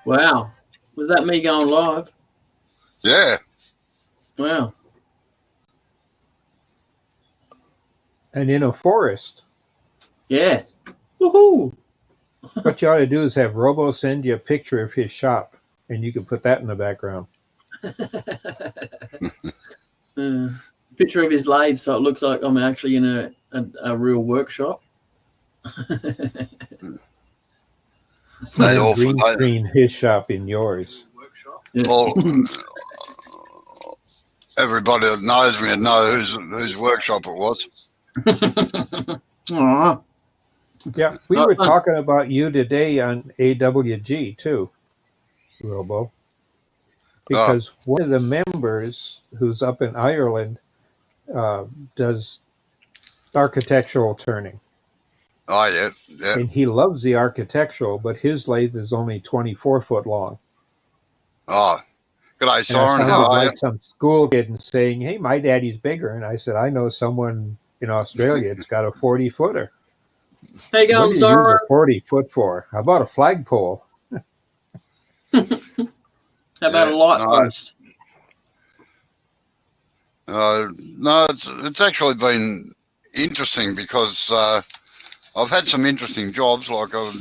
Wow. Was that me going live? Yeah. Wow. And in a forest. Yeah. Woohoo! What you ought to do is have Robo send you a picture of his shop, and you can put that in the background. Picture of his lathe, so it looks like I'm actually in a real workshop. Green screen his shop in yours. Yeah. Everybody that knows me know whose workshop it was. Aww. Yeah, we were talking about you today on AWG too, Robo. Because one of the members who's up in Ireland does architectural turning. Oh, yeah. And he loves the architectural, but his lathe is only 24 foot long. Oh, g'day, Soren. How are you? Like some school kid and saying, hey, my daddy's bigger. And I said, I know someone in Australia that's got a 40-footer. Hey, what do you use a 40-foot for? How about a flagpole? How about a light post? No, it's actually been interesting because I've had some interesting jobs, like a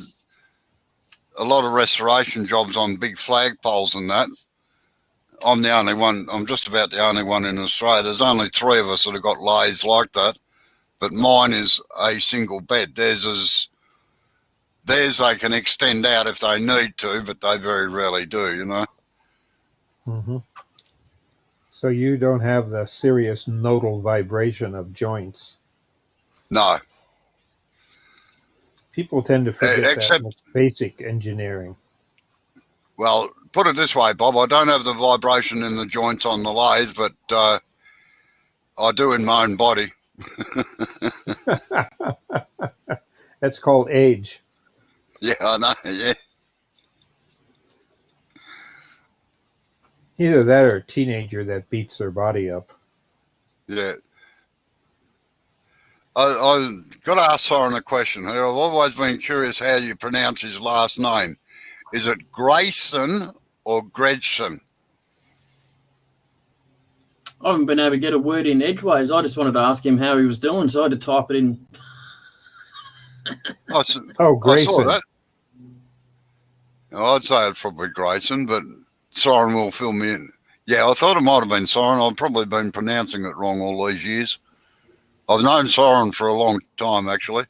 lot of restoration jobs on big flagpoles and that. I'm the only one. I'm just about the only one in Australia. There's only 3 of us that have got lathes like that, but mine is a single bed. Theirs they can extend out if they need to, but they very rarely do, you know. Mm-hmm. So you don't have the serious nodal vibration of joints. No. People tend to forget that basic engineering. Well, put it this way, Bob. I don't have the vibration in the joints on the lathe, but I do in my own body. That's called age. Yeah, I know, yeah. Either that or a teenager that beats their body up. Yeah. I got to ask Soren a question. I've always been curious how you pronounce his last name. Is it Grayson or Gregson? I haven't been able to get a word in edgeways. I just wanted to ask him how he was doing, so I had to type it in. Grayson. I saw that. I'd say it's probably Grayson, but Soren will fill me in. Yeah, I thought it might have been Soren. I've probably been pronouncing it wrong all these years. I've known Soren for a long time, actually.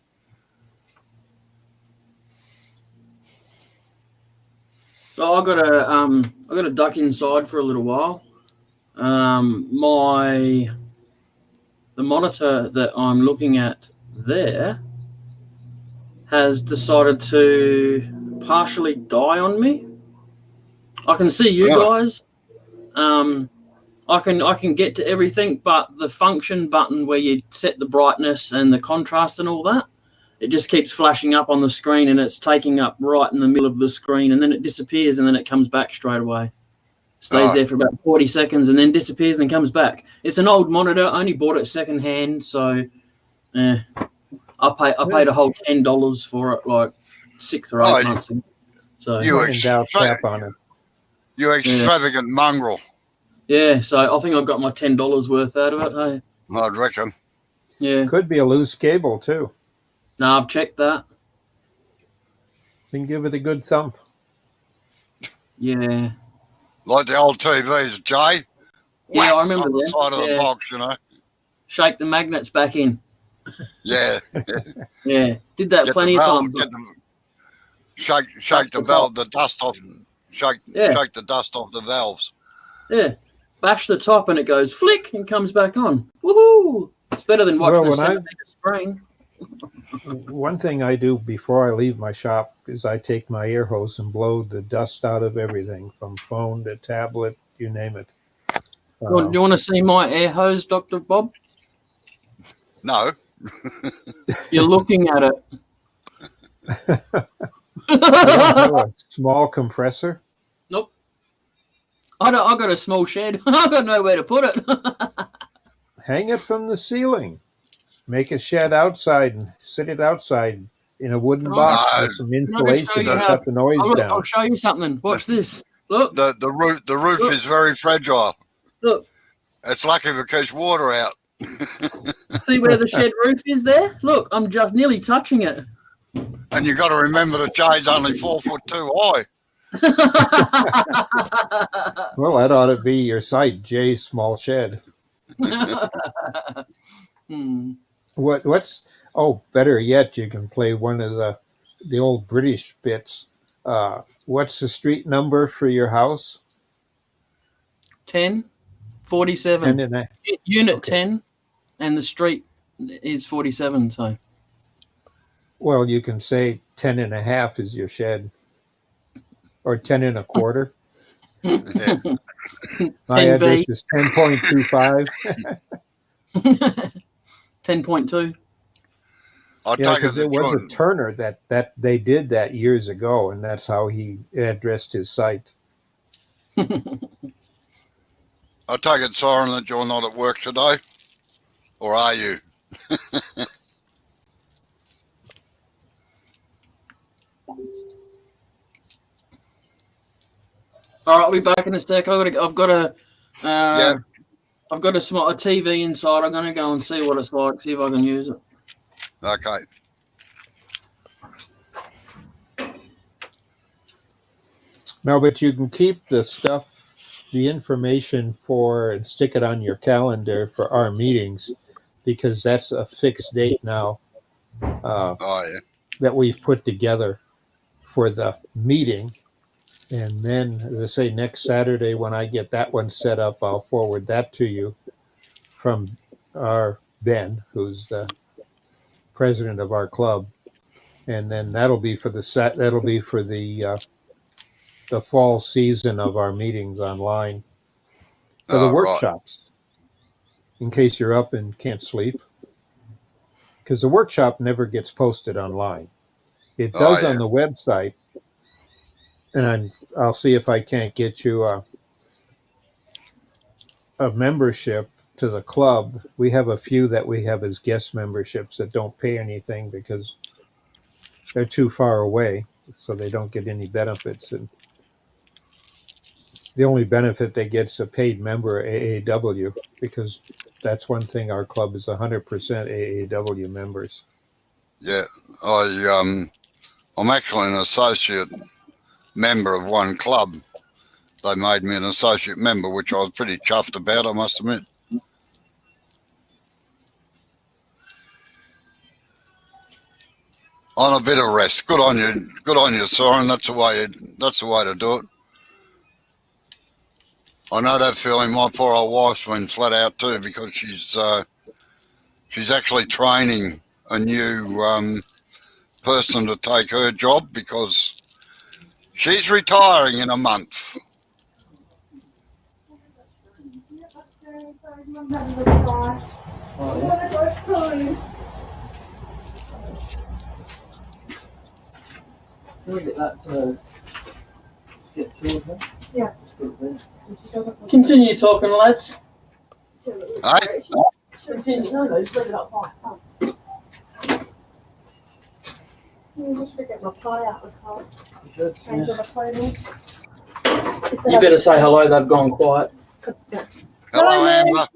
So I got a duck inside for a little while. The monitor that I'm looking at there has decided to partially die on me. I can see you guys. I can get to everything, but the function button where you set the brightness and the contrast and all that, it just keeps flashing up on the screen, and it's taking up right in the middle of the screen, and then it disappears, and then it comes back straight away. Stays there for about 40 seconds and then disappears and comes back. It's an old monitor. I only bought it second hand, so I paid a whole $10 for it, like 6 or 8 months ago. So you extravagant mongrel. Yeah, so I think I got my $10 worth out of it. Hey? I'd reckon. Yeah. Could be a loose cable too. No, I've checked that. Then give it a good thump. Yeah. Like the old TVs, Jay. Yeah, I remember on the that. side of the box, you know. Shake the magnets back in. Yeah. Yeah. Did that plenty of times. Shake the valve, the dust off. Shake the dust off the valves. Yeah. Bash the top and it goes flick and comes back on. Woohoo! It's better than watching a 7-meter screen. One thing I do before I leave my shop is I take my air hose and blow the dust out of everything, from phone to tablet, you name it. Do you want to see my air hose, Dr. Bob? No. You're looking at it. A small compressor? Nope. I got a small shed. I got nowhere to put it. Hang it from the ceiling. Make a shed outside and sit it outside in a wooden No. box with some insulation to cut the noise down. I'll show you something. Watch this. Look. The roof is very fragile. Look. It's lucky if it keeps water out. See where the shed roof is there? Look, I'm just nearly touching it. And you got to remember the shade's only 4 foot too high. Well, that ought to be your site, J Small Shed. What's better yet, you can play one of the old British bits. What's the street number for your house? 1047. 10 and a, Unit okay. 10, and the street is 47. So, well, you can say 10 and a half is your shed, or 10 and a quarter. Yeah. My address is 10.25. 10.2. I'll Yeah, take because it it was a Turner that they did that years ago, and that's how he addressed his site. I take it, Soren, that you're not at work today, or are you? All right, I'll be back in a sec. I've got a Yeah. I've got a TV inside. I'm going to go and see what it's like, see if I can use it. Okay. No, but you can keep the stuff, the information for, and stick it on your calendar for our meetings, because that's a fixed date now that we've put together for the meeting. And then, as I say, next Saturday, when I get that one set up, I'll forward that to you from our Ben, who's the president of our club. And then that'll be for the fall season of our meetings online for the workshops, in case you're up and can't sleep. Because the workshop never gets posted online. It does on the website. And I'll see if I can't get you a membership to the club. We have a few that we have as guest memberships that don't pay anything because they're too far away, so they don't get any benefits. And the only benefit they get is a paid member AAW, because that's one thing our club is 100% AAW members. Yeah, I'm actually an associate member of one club. They made me an associate member, which I was pretty chuffed about, I must admit. On a bit of rest. Good on you, Soren. That's the way to do it. I know that feeling. My poor old wife's been flat out too, because she's actually training a new person to take her job, because she's retiring in a month. Can we get that to get to it? Yeah. Continue talking, lads. Hey? Continue. No, just leave it up high. Just get my pie out of the car. Change Yes. all the clothing. You better say hello, they've gone quiet. Hello, Amber.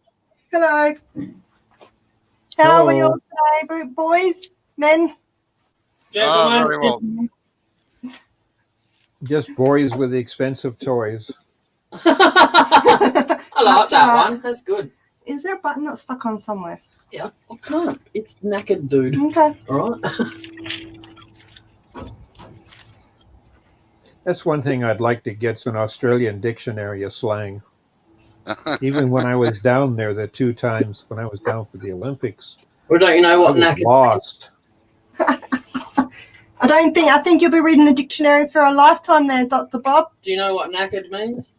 Hello. How are you all today, boys, men? Gentlemen, very well. Just boys with expensive toys. I like that one. That's good. Is there a button not stuck on somewhere? Yeah, I can't. It's knackered, dude. Okay. All right. That's one thing I'd like to get, an Australian dictionary of slang. Even when I was down there the 2 times when I was down for the Olympics, Well, don't you know what I was knackered lost. I think you'll be reading the dictionary for a lifetime there, Dr. Bob. Do you know what knackered means?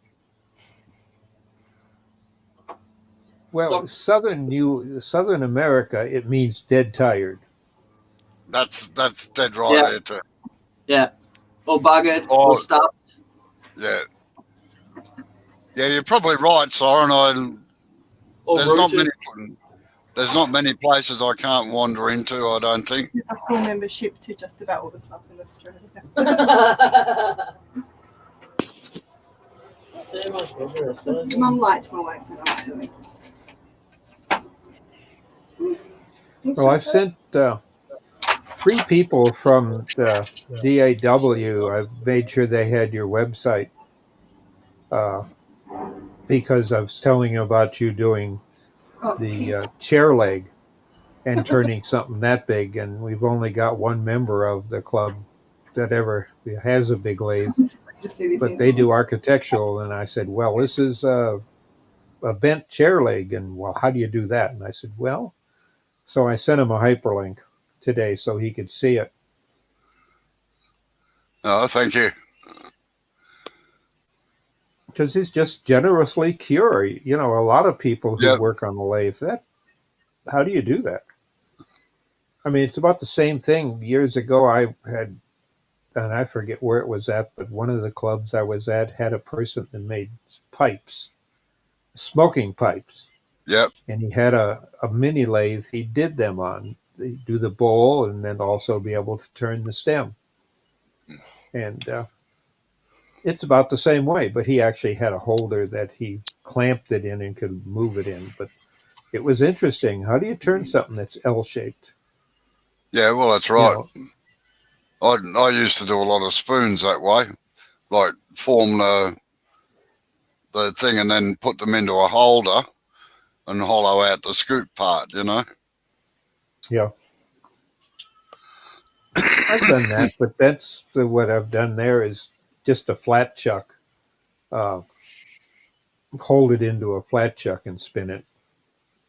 Well, Southern America, it means dead tired. That's dead right Yeah. there too. Yeah. Or buggered, Or- or stuffed. Yeah. Yeah, you're probably right, Soren. Or There's not rooted. many. there's not many places I can't wander into, I don't think. A full membership to just about all the clubs in Australia. Mum liked my work that I was doing. Well, I've sent 3 people from the DAW. I've made sure they had your website because I was telling you about you doing the chair leg and turning something that big, and we've only got one member of the club that ever has a big lathe, but they do architectural. And I said, well, this is a bent chair leg, and well, how do you do that? And I said, well, so I sent him a hyperlink today so he could see it. Oh, thank you. Because he's just generously cure. You know, a lot of people who work on the lathe, how do you do that? I mean, it's about the same thing. Years ago, I had, and I forget where it was at, but one of the clubs I was at had a person that made pipes, smoking pipes. Yep. And he had a mini lathe he did them on. He'd do the bowl and then also be able to turn the stem. And it's about the same way, but he actually had a holder that he clamped it in and could move it in. But it was interesting. How do you turn something that's L-shaped? Yeah, well, that's right. You know, I used to do a lot of spoons that way, like form the thing and then put them into a holder and hollow out the scoop part, you know? Yeah. I've done that, but that's what I've done there is just a flat chuck. Hold it into a flat chuck and spin it.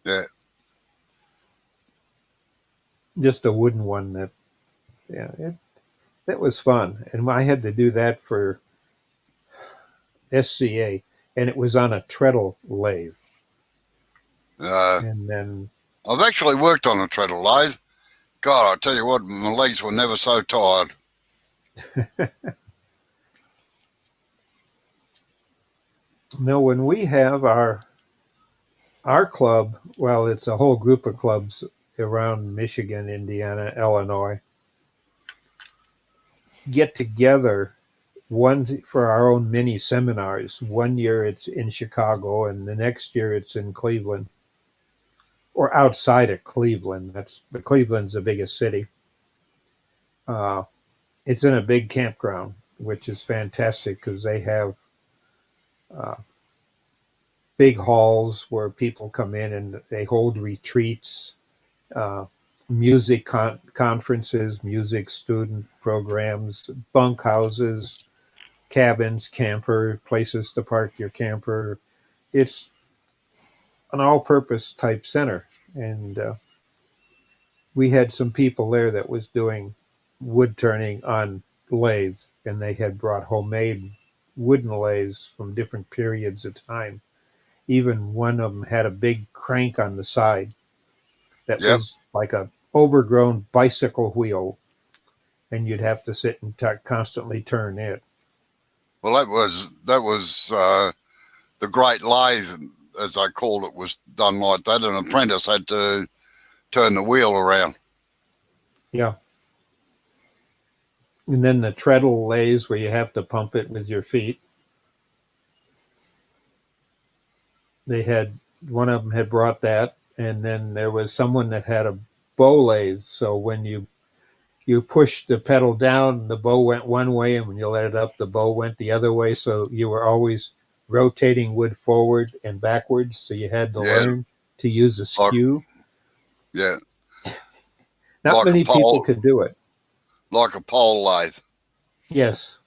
Yeah. Just a wooden one that was fun. And I had to do that for SCA, and it was on a treadle lathe. And then I've actually worked on a treadle lathe. God, I tell you what, my legs were never so tired. Now, when we have our club, well, it's a whole group of clubs around Michigan, Indiana, Illinois, get together one for our own mini seminars. One year it's in Chicago, and the next year it's in Cleveland, or outside of Cleveland. Cleveland's the biggest city. It's in a big campground, which is fantastic because they have big halls where people come in and they hold retreats, music conferences, music student programs, bunk houses, cabins, camper, places to park your camper. It's an all-purpose type center. And we had some people there that was doing wood turning on lathes, and they had brought homemade wooden lathes from different periods of time. Even one of them had a big crank on the side that was like a overgrown bicycle wheel, and you'd have to sit and constantly turn it. Well, that was the great lathe, as I called it, was done like that. An apprentice had to turn the wheel around. Yeah. And then the treadle lathes where you have to pump it with your feet. They had, one of them had brought that, and then there was someone that had a bow lathe. So when you pushed the pedal down, the bow went one way, and when you let it up, the bow went the other way. So you were always rotating wood forward and backwards. So you had to learn to use a skew. Yeah. Not like many people could do it. Like a pole lathe. Yes.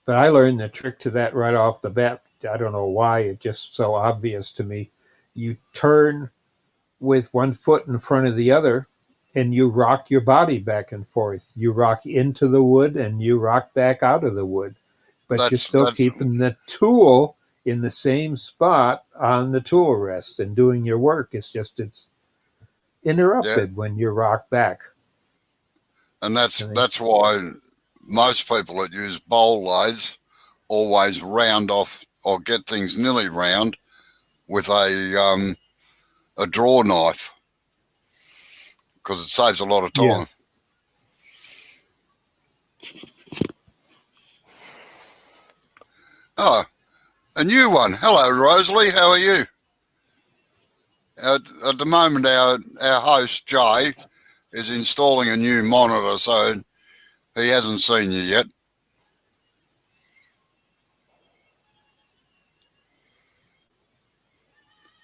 But I learned the trick to that right off the bat. I don't know why, it's just so obvious to me. You turn with one foot in front of the other, and you rock your body back and forth. You rock into the wood, and you rock back out of the wood. But you're still keeping the tool in the same spot on the tool rest and doing your work. It's just it's interrupted when you rock back. And that's why most people that use bowl lathes always round off or get things nearly round with a a draw knife because it saves a lot of time. Yeah. Oh, a new one. Hello, Rosalie. How are you? At the moment, our host, Jay, is installing a new monitor, so he hasn't seen you yet.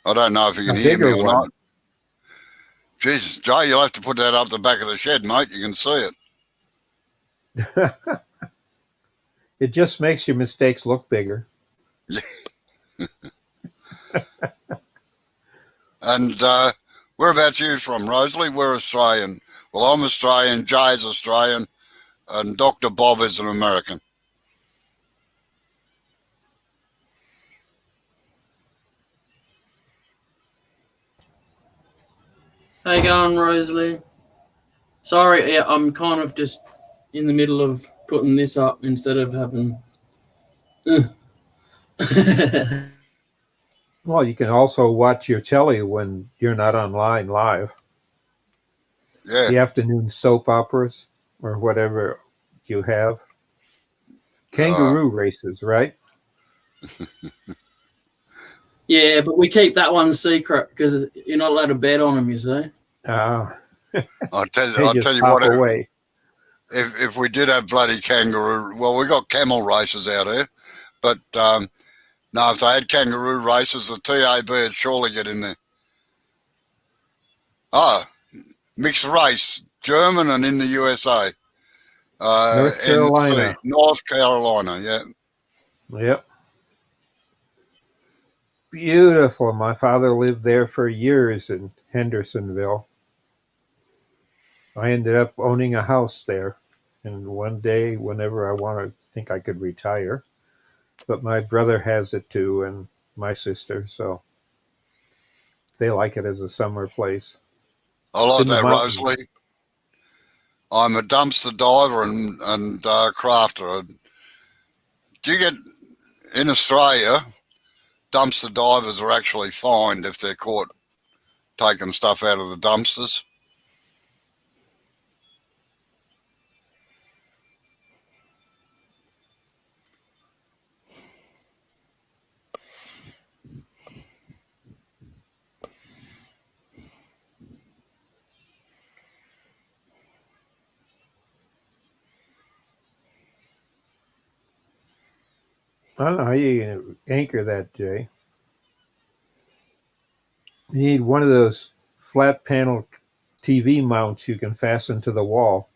I don't know if you can hear me or not. Jesus, Jay, you'll have to put that up the back of the shed, mate. You can see it. It just makes your mistakes look bigger. And whereabouts you from, Rosalie? We're Australian. Well, I'm Australian, Jay's Australian, and Dr. Bob is an American. How you going, Rosalie? Sorry, yeah, I'm kind of just in the middle of putting this up instead of having... Well, you can also watch your telly when you're not online live. Yeah. The afternoon soap operas or whatever you have. Kangaroo races, right? Yeah, but we keep that one secret because you're not allowed to bet on them, you see. I'll I'll tell you what, away. If we did have bloody kangaroo, well, we got camel races out here, but no, if they had kangaroo races, the TAB would surely get in there. Mixed race, German and in the USA. North Carolina. North Carolina, yeah. Yep. Beautiful. My father lived there for years in Hendersonville. I ended up owning a house there. And one day, whenever I want to think I could retire, but my brother has it too, and my sister, so they like it as a summer place. I like that, Rosalie. I'm a dumpster diver and crafter. Do you get, in Australia, dumpster divers are actually fined if they're caught taking stuff out of the dumpsters? I don't know how you anchor that, Jay. You need one of those flat panel TV mounts you can fasten to the wall.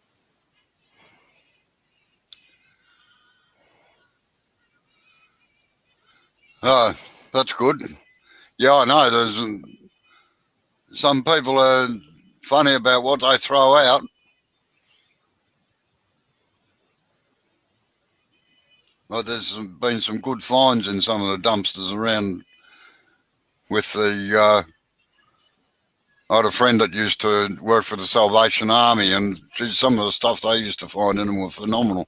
Oh, that's good. Yeah, I know. There's some people are funny about what they throw out. But there's been some good finds in some of the dumpsters around with the... I had a friend that used to work for the Salvation Army, and some of the stuff they used to find in them were phenomenal.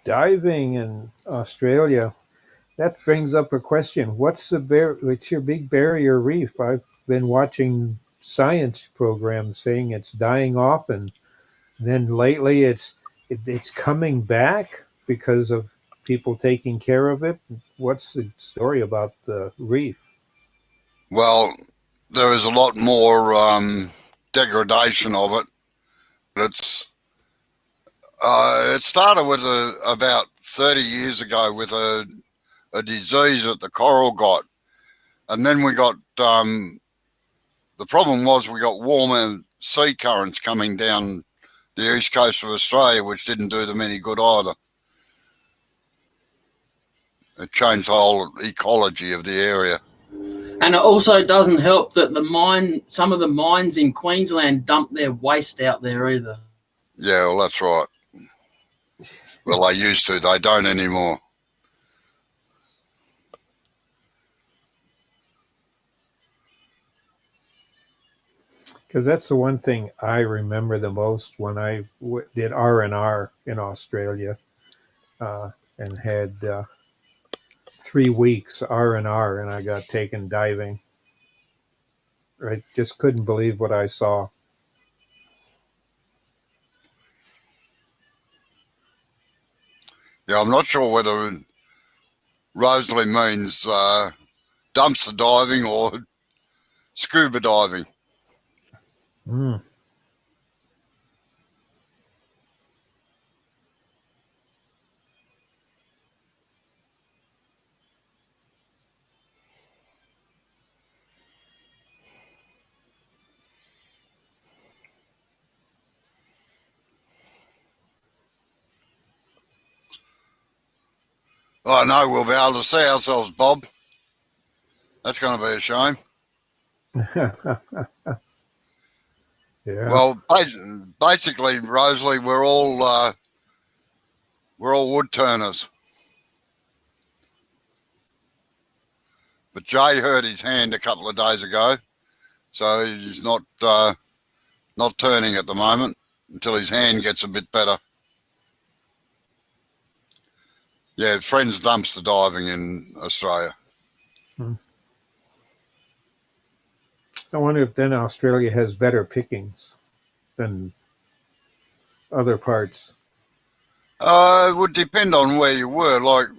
Diving in Australia, that brings up a question. What's your big barrier reef? I've been watching science programs saying it's dying off, and then lately it's coming back because of people taking care of it. What's the story about the reef? Well, there is a lot more degradation of it. It started with about 30 years ago with a disease that the coral got, and then we got the problem was we got warmer sea currents coming down the east coast of Australia, which didn't do them any good either. It changed the whole ecology of the area. And it also doesn't help that some of the mines in Queensland dump their waste out there either. Yeah, well, that's right. Well, they used to. They don't anymore. Because that's the one thing I remember the most when I did R&R in Australia, and had 3 weeks R&R, and I got taken diving. I just couldn't believe what I saw. Yeah, I'm not sure whether Rosalie means dumpster diving or scuba diving. Mm. I know we'll be able to see ourselves, Bob. That's going to be a shame. Yeah. Well, basically, Rosalie, we're all wood turners. But Jay hurt his hand a couple of days ago, so he's not turning at the moment until his hand gets a bit better. Yeah, friends dumpster diving in Australia. I wonder if then Australia has better pickings than other parts. It would depend on where you were. Like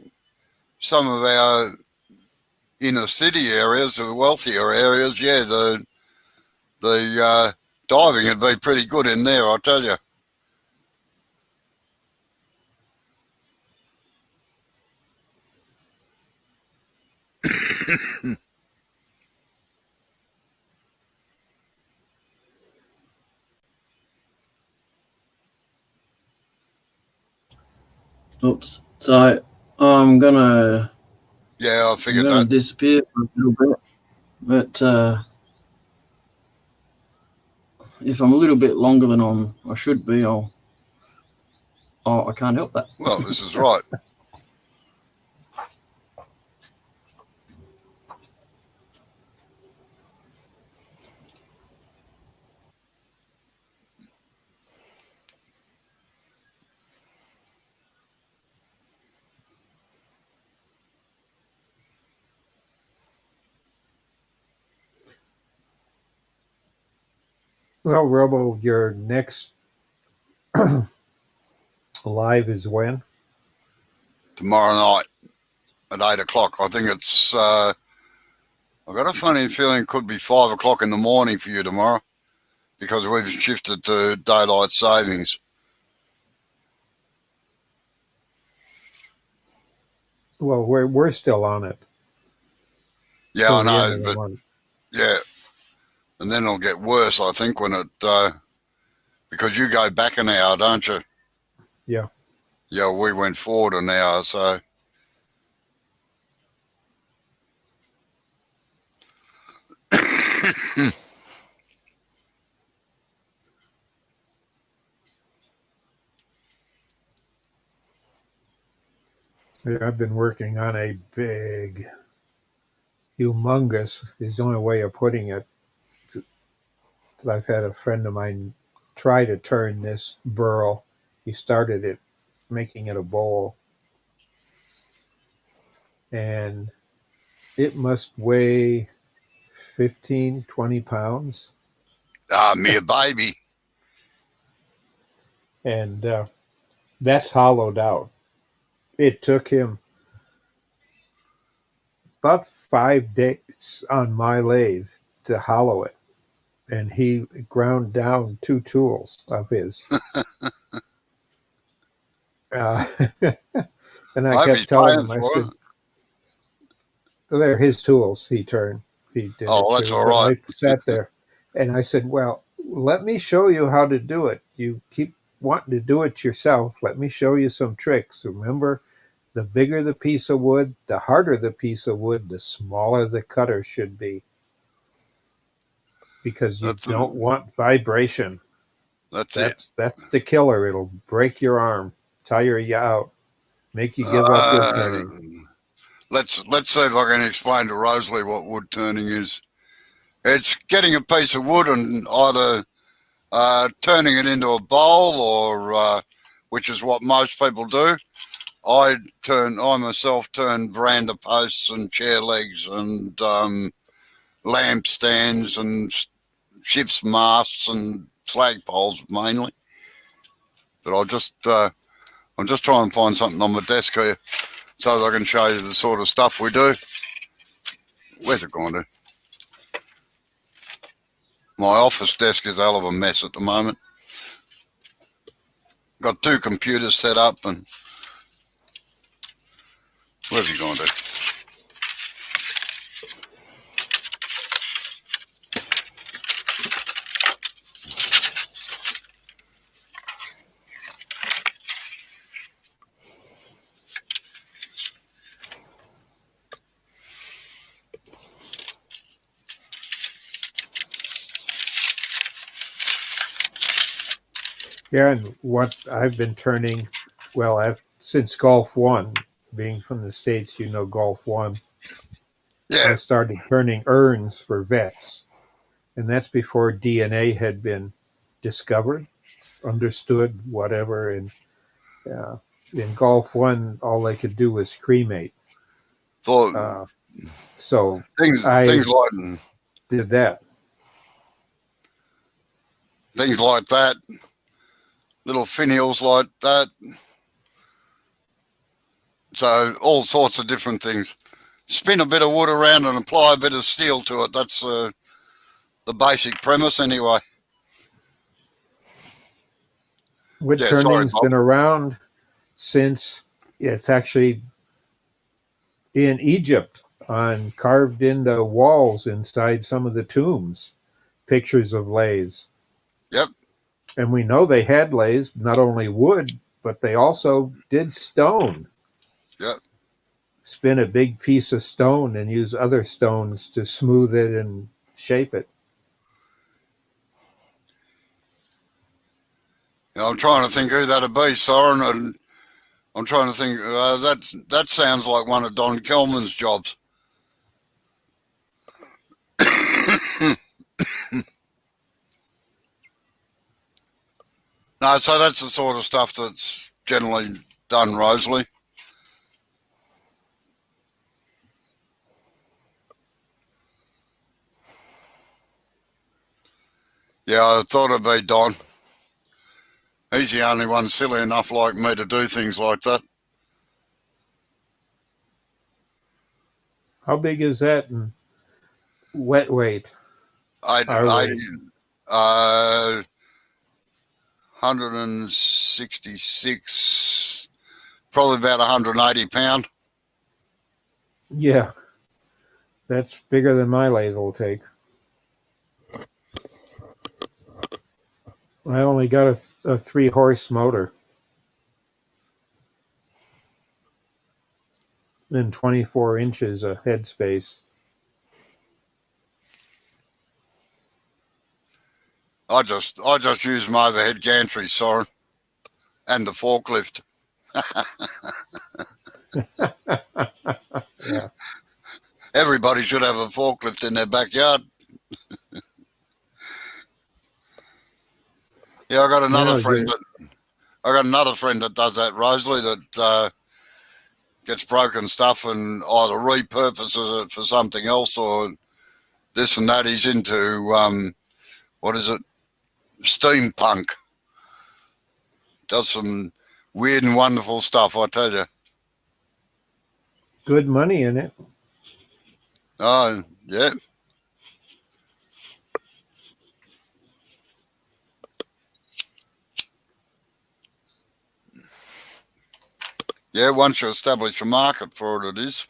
some of our inner city areas, the wealthier areas, yeah, the diving would be pretty good in there, I tell you. Oops. So I'm gonna Yeah, I figured that. disappear for a little bit, but if I'm a little bit longer than I should be, I can't help that. Well, this is right. Well, Robo, your next live is when? Tomorrow night at 8 o'clock. I think it's, I've got a funny feeling it could be 5 o'clock in the morning for you tomorrow because we've shifted to daylight savings. Well, we're still on it. Yeah, I know, but month. yeah. And then it'll get worse, I think, when it, because you go back an hour, don't you? Yeah. Yeah, we went forward an hour, so. Yeah, I've been working on a big, humongous, is the only way of putting it. I've had a friend of mine try to turn this burl. He started it, making it a bowl. And it must weigh 15, 20 pounds. Mere baby. And that's hollowed out. It took him about 5 days on my lathe to hollow it. And he ground down 2 tools of his. And I kept telling him, I said, they're his tools. He turned. He did. Oh, that's all right. I sat there, and I said, "Well, let me show you how to do it. You keep wanting to do it yourself. Let me show you some tricks. Remember, the bigger the piece of wood, the harder the piece of wood, the smaller the cutter should be, because you don't want vibration. That's the killer. It'll break your arm, tire you out, make you give up wood turning." Let's see if I can explain to Rosalie what wood turning is. It's getting a piece of wood and either turning it into a bowl or, which is what most people do. I myself turn veranda posts and chair legs and lamp stands and ship's masts and flagpoles mainly. But I'm just trying to find something on my desk here so that I can show you the sort of stuff we do. Where's it gone to? My office desk is a hell of a mess at the moment. Got 2 computers set up and where's he gone to? Yeah, and what I've been turning, well, since Golf 1, being from the States, you know Golf 1, Yeah. I started turning urns for vets. And that's before DNA had been discovered, understood, whatever. And in Golf 1, all they could do was cremate. So things like did that. Things like that. Little finials like that. So all sorts of different things. Spin a bit of wood around and apply a bit of steel to it. That's the basic premise anyway. Wood turning's been around since it's actually in Egypt on carved into walls inside some of the tombs, pictures of lathes. Yep. And we know they had lathes, not only wood, but they also did stone. Yep. Spin a big piece of stone and use other stones to smooth it and shape it. I'm trying to think who that'd be, Soren, and I'm trying to think. That sounds like one of Don Kelman's jobs. No, so that's the sort of stuff that's generally done, Rosalie. Yeah, I thought it'd be Don. He's the only one silly enough like me to do things like that. How big is that in wet weight? 166, probably about 180 pound. Yeah, that's bigger than my lathe will take. I only got a 3-horse motor and 24 inches of headspace. I just use my overhead gantry, Soren, and the forklift. Yeah. Everybody should have a forklift in their backyard. Yeah, I got another friend that does that, Rosalie, that gets broken stuff and either repurposes it for something else or this and that. He's into what is it? Steampunk. Does some weird and wonderful stuff, I tell you. Good money in it. Oh, yeah. Yeah, once you establish a market for it, it is.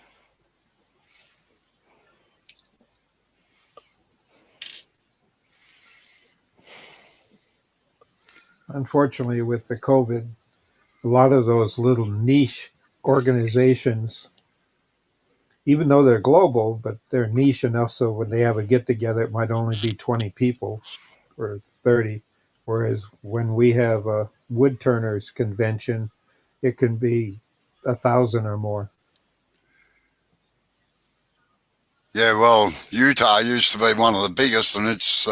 Unfortunately, with the COVID, a lot of those little niche organizations, even though they're global, but they're niche enough so when they have a get-together, it might only be 20 people or 30, whereas when we have a wood turners convention, it can be 1,000 or more. Yeah, well, Utah used to be one of the biggest, and it's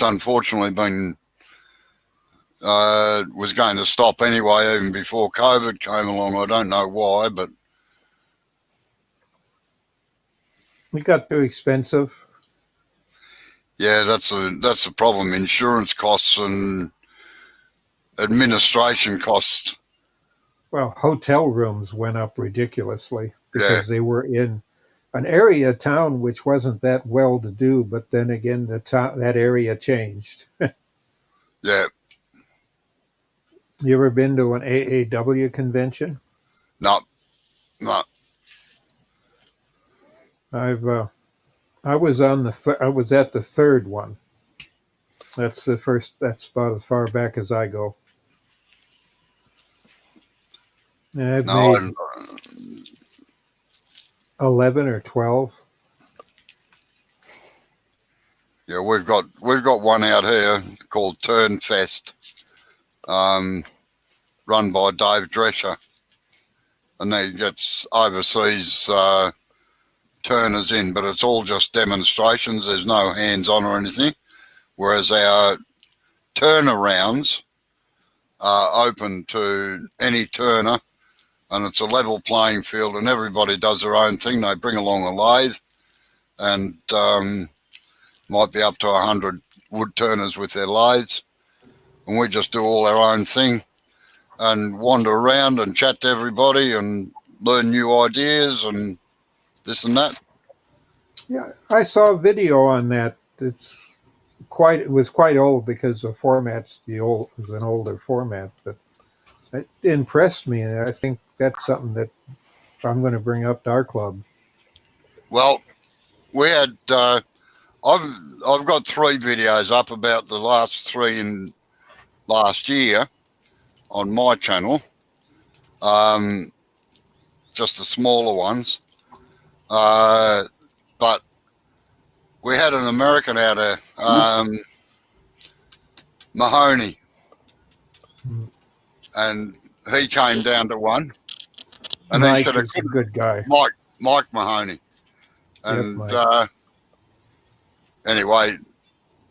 unfortunately been was going to stop anyway, even before COVID came along. I don't know why, but It got too expensive. yeah, that's the problem. Insurance costs and administration costs. Well, hotel rooms went up ridiculously Yeah, because they were in an area of town which wasn't that well to do, but then again, that area changed. yeah. You ever been to an AAW convention? No, no. I was I was at the third one. That's the first. That's about as far back as I go. And I've No, made 11 or 12. yeah, we've got one out here called Turn Fest, run by Dave Drescher, and he gets overseas turners in, but it's all just demonstrations. There's no hands-on or anything. Whereas our turnarounds are open to any turner, and it's a level playing field, and everybody does their own thing. They bring along a lathe, and might be up to 100 wood turners with their lathes, and we just do all our own thing and wander around and chat to everybody and learn new ideas and this and that. Yeah, I saw a video on that. It was quite old because the format's was an older format, but it impressed me, and I think that's something that I'm going to bring up to our club. Well, we had I've got 3 videos up about the last 3 in last year on my channel, just the smaller ones. But we had an American out there, Mahoney, and he came down to one, and Mike he said, is a good guy. Mike Mahoney, and Yep, anyway,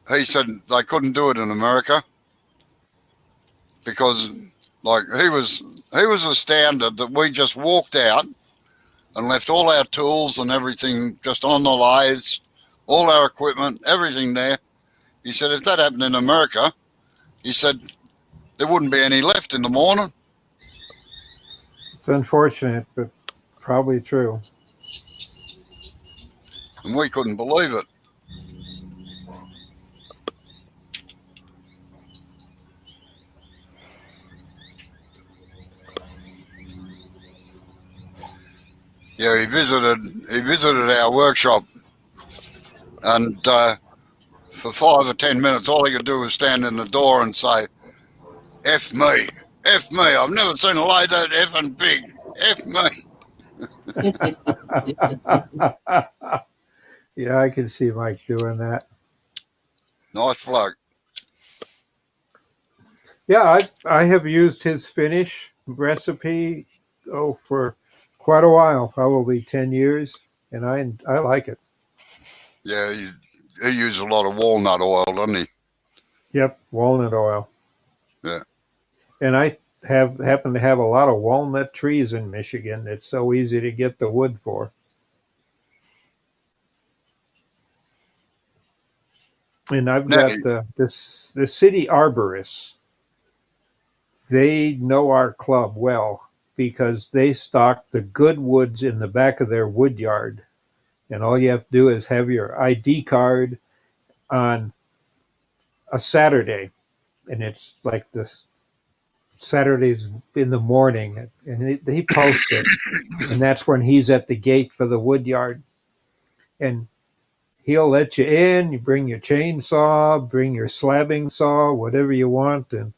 he said they couldn't do it in America because, like, he was astounded that we just walked out and left all our tools and everything just on the lathes, all our equipment, everything there. He said, if that happened in America, he said, there wouldn't be any left in the morning. It's unfortunate, but probably true. And we couldn't believe it. Yeah, he visited our workshop, and for 5 or 10 minutes, all he could do was stand in the door and say, F me, F me. I've never seen a lady that effing big. F me. Yeah, I can see Mike doing that. Nice bloke. Yeah, I have used his finish recipe for quite a while, probably 10 years, and I like it. Yeah, he uses a lot of walnut oil, doesn't he? Yep, walnut oil. Yeah. And I happen to have a lot of walnut trees in Michigan. It's so easy to get the wood for. And I've got the city arborists. They know our club well because they stock the good woods in the back of their wood yard. And all you have to do is have your ID card on a Saturday. And it's like this Saturdays in the morning. And he posts it. And that's when he's at the gate for the wood yard. And he'll let you in. You bring your chainsaw, bring your slabbing saw, whatever you want. And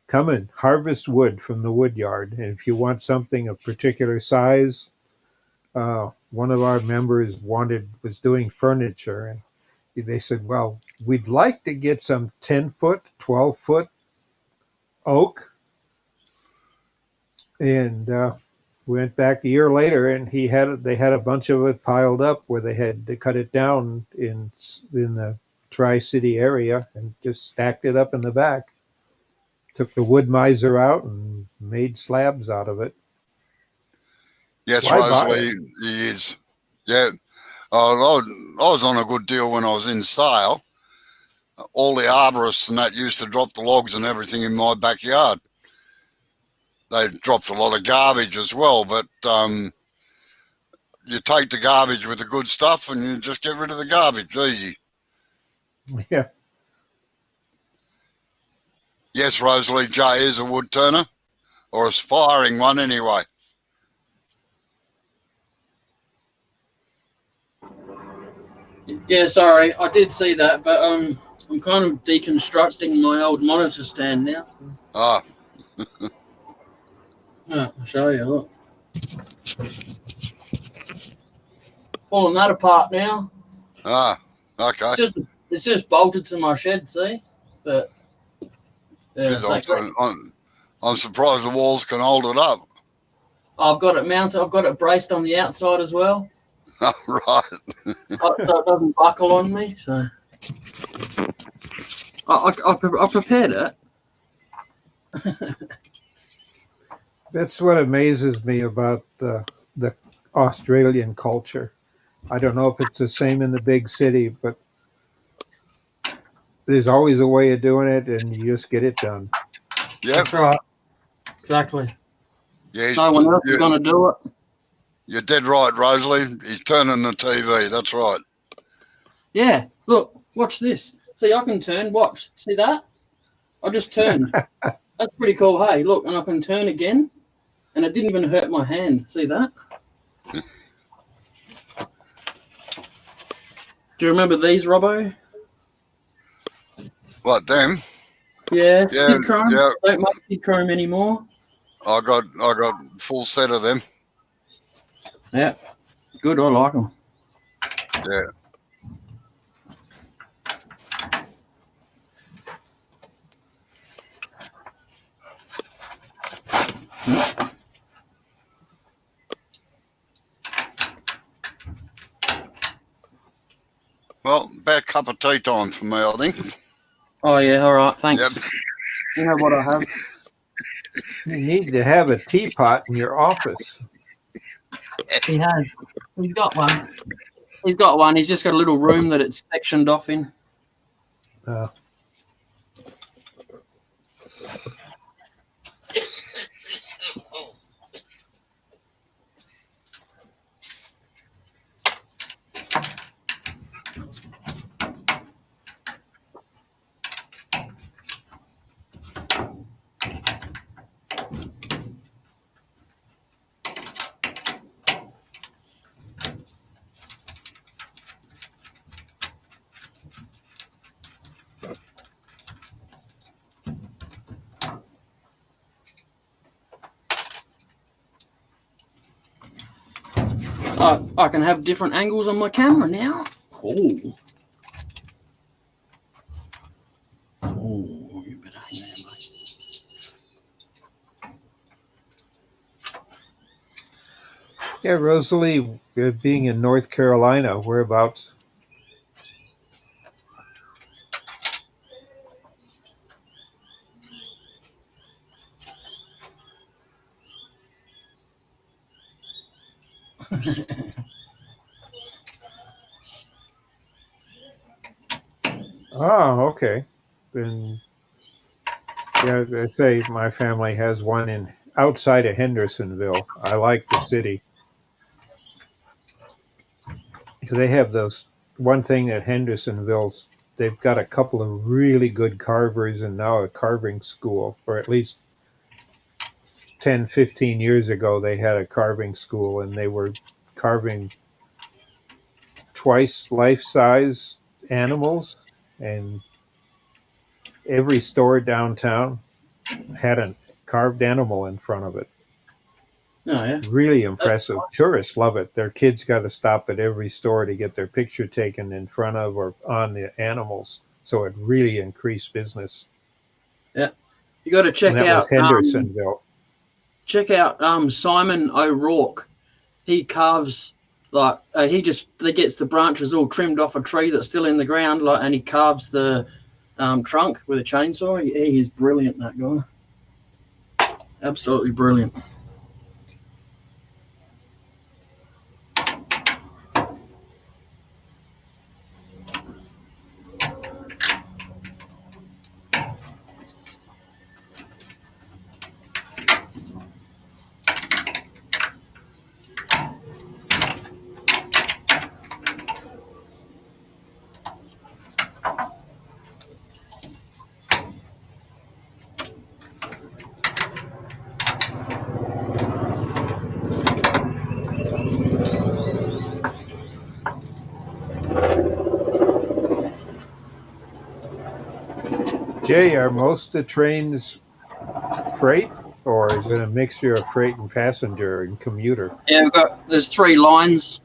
come and harvest wood from the wood yard. And if you want something of particular size, one of our members was doing furniture, and they said, well, we'd like to get some 10-foot, 12-foot oak. And We went back a year later, and they had a bunch of it piled up where they had to cut it down in the Tri-City area and just stacked it up in the back. Took the wood miser out and made slabs out of it. Yes, Why buy Rosalie, he is. Yeah. I was on a good deal when I was in Sale. All the arborists and that used to drop the logs and everything in my backyard. They dropped a lot of garbage as well, but you take the garbage with the good stuff and you just get rid of the garbage. Easy. Yeah. Yes, Rosalie, Jay is a wood turner, or aspiring one anyway. Yeah, sorry, I did see that, but I'm kind of deconstructing my old monitor stand now. Ah, I'll show you. Look, pulling that apart now. okay. It's just bolted to my shed. See, but yeah, Jeez, I'm surprised the walls can hold it up. I've got it mounted. I've got it braced on the outside as well. Right. So it doesn't buckle on me. So I prepared it. That's what amazes me about the Australian culture. I don't know if it's the same in the big city, but there's always a way of doing it, and you just get it done. Yeah. That's right. Exactly. Yeah. No one else is going to do it. You're dead right, Rosalie. He's turning the TV. That's right. Yeah. Look, watch this. See, I can turn. Watch. See that? I just turned. That's pretty cool. Hey, look, and I can turn again, and it didn't even hurt my hand. See that? Do you remember these, Robbo? What, them? Yeah. Yeah, Kid Chrome. yeah. Don't make Kid Chrome anymore. I got full set of them. Yeah. Good. I like them. Yeah. Well, about cup of tea time for me, I think. Oh yeah. All right. Thanks. Yep. You know what I have? You need to have a teapot in your office. He has. He's got one. He's got one. He's just got a little room that it's sectioned off in. I can have different angles on my camera now. Cool. Oh, you better hang there, mate. Yeah, Rosalie, being in North Carolina, whereabouts? Oh, okay. Then, yeah, as I say, my family has one outside of Hendersonville. I like the city. Because they have those, one thing at Hendersonville's, they've got a couple of really good carvers and now a carving school. For at least 10, 15 years ago, they had a carving school and they were carving twice life-size animals, and every store downtown had a carved animal in front of it. Oh, yeah. Really impressive. Tourists love it. Their kids got to stop at every store to get their picture taken in front of or on the animals. So it really increased business. Yeah. You got to check and that out was Hendersonville. check out Simon O'Rourke. He carves he gets the branches all trimmed off a tree that's still in the ground, and he carves the trunk with a chainsaw. He is brilliant, that guy. Absolutely brilliant. Jay, are most of the trains freight, or is it a mixture of freight and passenger and commuter? Yeah, there's 3 lines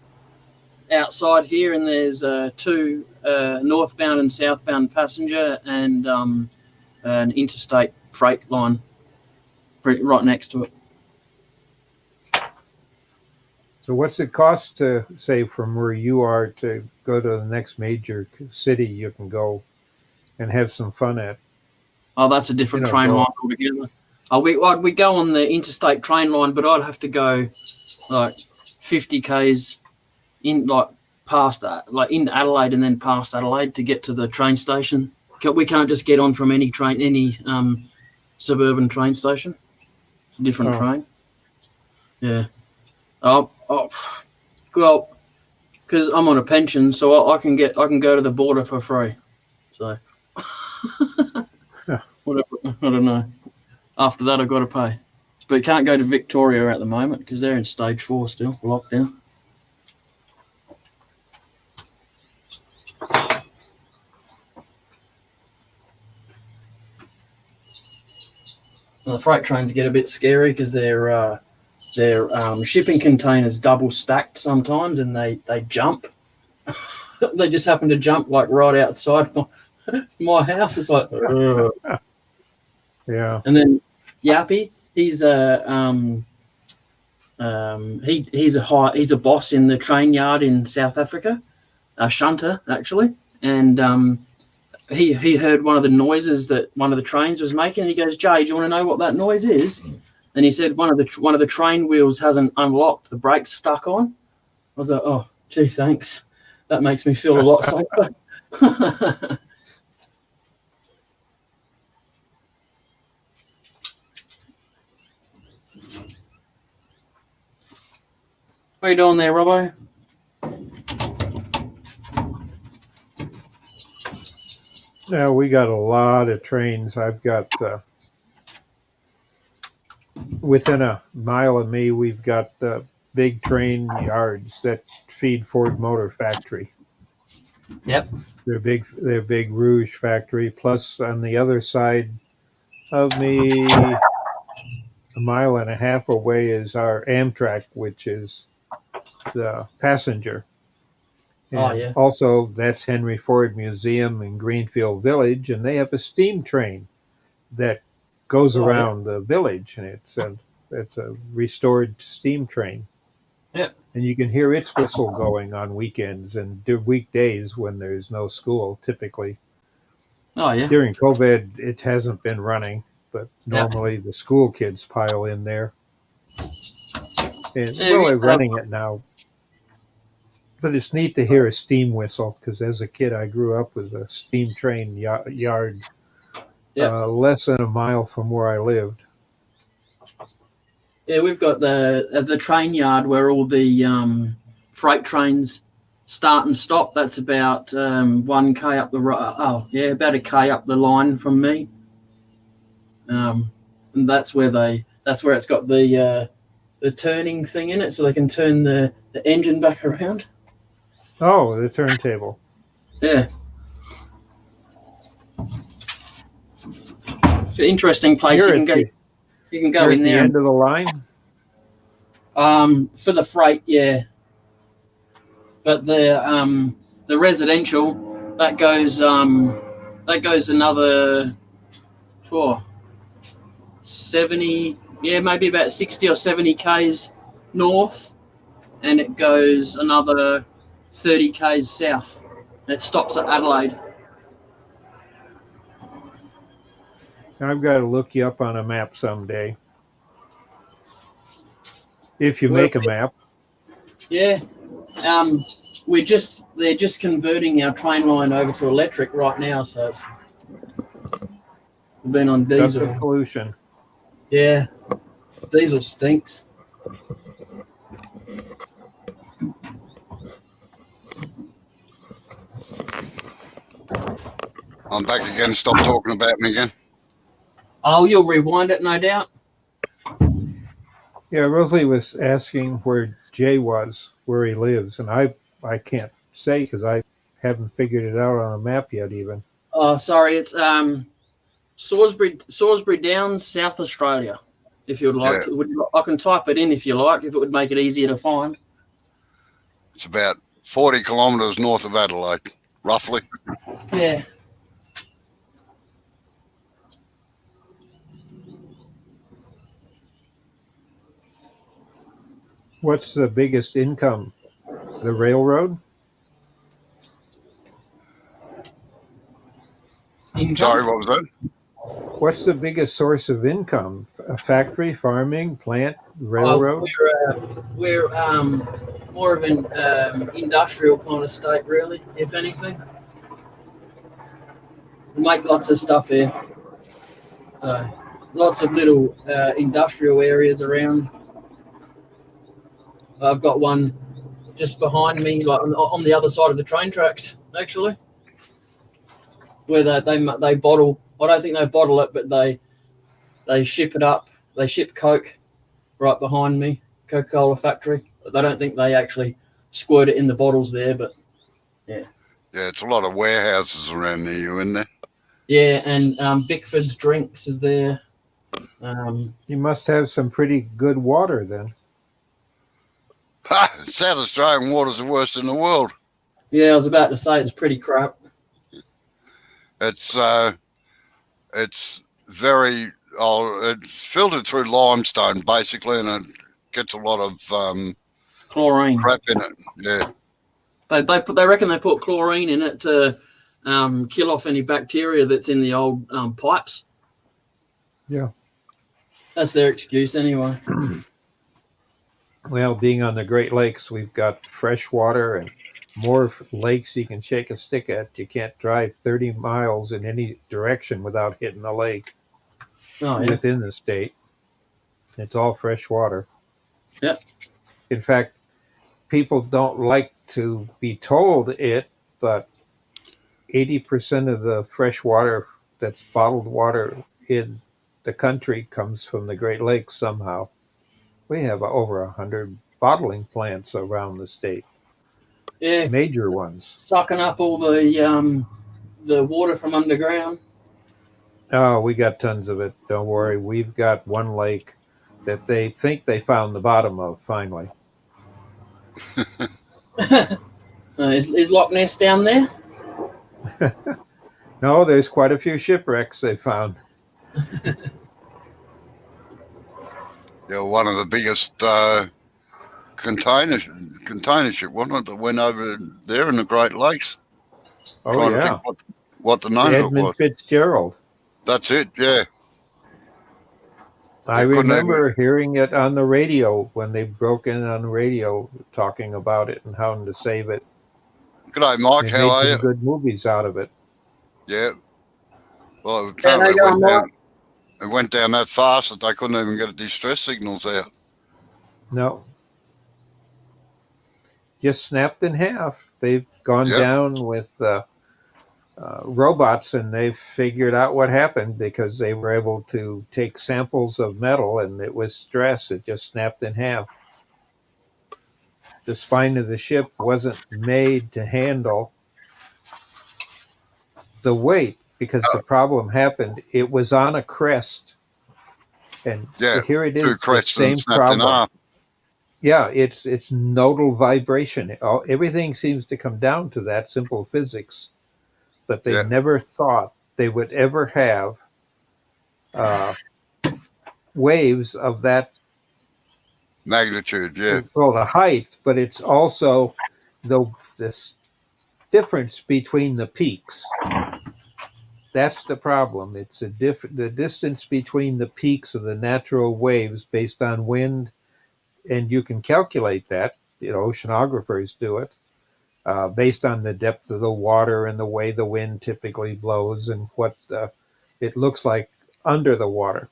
outside here, and there's 2 northbound and southbound passenger, and an interstate freight line right next to it. So what's it cost to, say, from where you are to go to the next major city you can go and have some fun at? Oh, that's a different train line altogether. We'd go on the interstate train line, but I'd have to go like 50 k's in past in Adelaide and then past Adelaide to get to the train station. We can't just get on from any suburban train station. It's a different train. Yeah. Well, because I'm on a pension, so I can go to the border for free. So. Whatever, I don't know. After that, I've got to pay. But you can't go to Victoria at the moment because they're in stage 4 still, lockdown. And the freight trains get a bit scary because their shipping containers double stacked sometimes, and they jump. They just happen to jump right outside my house. It's like, yeah. And then Yappy, he's a boss in the train yard in South Africa, a shunter actually, and he heard one of the noises that one of the trains was making, and he goes, "Jay, do you want to know what that noise is?" And he said one of the train wheels hasn't unlocked, the brake's stuck on. I was like, "Oh, gee, thanks. That makes me feel a lot safer." What are you doing there, Robbo? Yeah, we got a lot of trains. I've got within a mile of me, we've got big train yards that feed Ford Motor Factory. Yep. They're big Rouge factory. Plus, on the other side of me, a mile and a half away, is our Amtrak, which is the passenger. And also, that's Henry Ford Museum in Greenfield Village, and they have a steam train that goes around the village, and it's a restored steam train. Yeah. And you can hear its whistle going on weekends and weekdays when there's no school, typically. Oh, yeah. During COVID, it hasn't been running, but normally the school kids pile in there. And they're running it now. But it's neat to hear a steam whistle, because as a kid, I grew up with a steam train yard less than a mile from where I lived. Yeah, we've got the train yard where all the freight trains start and stop. That's about 1K up the about a K up the line from me. And that's where it's got the turning thing in it, so they can turn the engine back around. Oh, the turntable. Yeah. It's an interesting place. You can go in there. At the end of the line? For the freight, yeah. But the residential, that goes another 70 yeah, maybe about 60 or 70 k's north, and it goes another 30 k's south. It stops at Adelaide. I've got to look you up on a map someday. If you Well, make a map. Yeah. They're just converting our train line over to electric right now, so we've been on That's diesel. the pollution. Yeah. Diesel stinks. I'm back again. Stop talking about me again. Oh, you'll rewind it, no doubt. Yeah, Rosalie was asking where Jay was, where he lives, and I can't say because I haven't figured it out on a map yet even. Oh, sorry, it's Salisbury Downs, South Australia. If you'd like to, I can type it in if you like, if it would make it easier to find. It's about 40 kilometres north of Adelaide, roughly. Yeah. What's the biggest income? The railroad? Income? Sorry, what was that? What's the biggest source of income? A factory, farming, plant, railroad? We're more of an industrial kind of state, really, if anything. We make lots of stuff here. So, lots of little industrial areas around. I've got one just behind me, like on the other side of the train tracks, actually, where they bottle. I don't think they bottle it, but they ship it up. They ship Coke right behind me, Coca-Cola factory. But I don't think they actually squirt it in the bottles there, but yeah. Yeah, it's a lot of warehouses around near you, isn't there? Yeah, and Bickford's Drinks is there. You must have some pretty good water then. South Australian water's the worst in the world. Yeah, I was about to say it's pretty crap. It's very it's filtered through limestone basically, and it gets a lot of Chlorine. crap in it. Yeah, They reckon they put chlorine in it to kill off any bacteria that's in the old pipes. Yeah. That's their excuse anyway. Well, being on the Great Lakes, we've got fresh water and more lakes you can shake a stick at. You can't drive 30 miles in any direction without hitting a lake within the state. It's all fresh water. Yep. In fact, people don't like to be told it, but 80% of the fresh water that's bottled water in the country comes from the Great Lakes somehow. We have over 100 bottling plants around the state. Yeah. Major ones. Sucking up all the water from underground. Oh, we got tons of it. Don't worry. We've got one lake that they think they found the bottom of finally. Is Loch Ness down there? No, there's quite a few shipwrecks they found. Yeah, one of the biggest container ship, wasn't it, that went over there in the Great Lakes? Oh, Trying to yeah. think what the name of it Edmund was. Fitzgerald. That's it, yeah. I They couldn't remember hearing it on the radio when they broke in on the radio talking about it and how to save it. G'day, Mike. They How made are you? some good movies out of it. Yeah. Well, How apparently you going, it went down that fast that they couldn't even get distress signals out. No. Just snapped in half. They've gone Yep. down with robots and they've figured out what happened because they were able to take samples of metal and it was stress. It just snapped in half. The spine of the ship wasn't made to handle the weight because the problem happened. It was on a crest. And Yeah, here it is, Two the crests same and snapped in problem. half. Yeah, it's nodal vibration. Everything seems to come down to that simple physics, but they Yeah. never thought they would ever have waves of that, Magnitude, yeah. well, the height, but it's also this difference between the peaks. That's the problem. It's the distance between the peaks of the natural waves based on wind, and you can calculate that. Oceanographers do it based on the depth of the water and the way the wind typically blows and what it looks like under the water.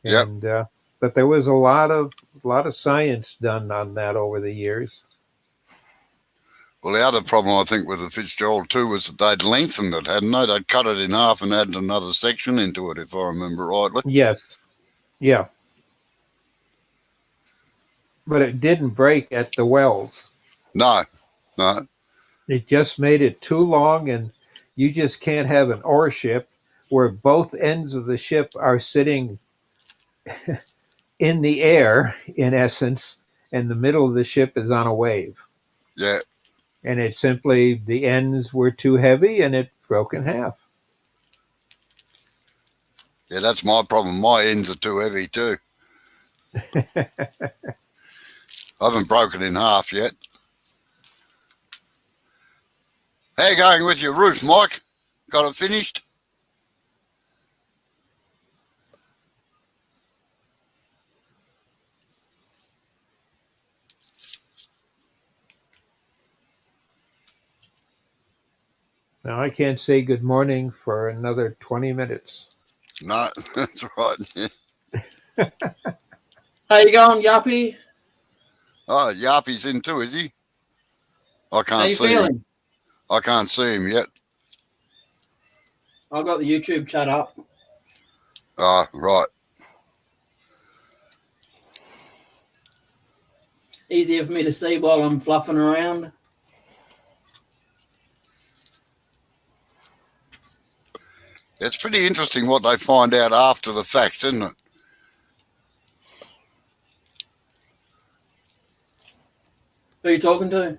Yep. And but there was a lot of science done on that over the years. Well, the other problem I think with the Fitzgerald too was that they'd lengthened it, hadn't they? They'd cut it in half and added another section into it, if I remember rightly. Yes. Yeah. But it didn't break at the wells. No. It just made it too long, and you just can't have an ore ship where both ends of the ship are sitting in the air, in essence, and the middle of the ship is on a wave. Yeah. And it simply, the ends were too heavy and it broke in half. Yeah, that's my problem. My ends are too heavy too. I haven't broken in half yet. How you going with your roof, Mike? Got it finished? Now I can't say good morning for another 20 minutes. No, that's right. How you going, Yuppie? Oh, Yarpy's in too, is he? I How can't you see him. feeling? I can't see him yet. I've got the YouTube chat up. Ah, right. Easier for me to see while I'm fluffing around. It's pretty interesting what they find out after the fact, isn't it? Who are you talking to?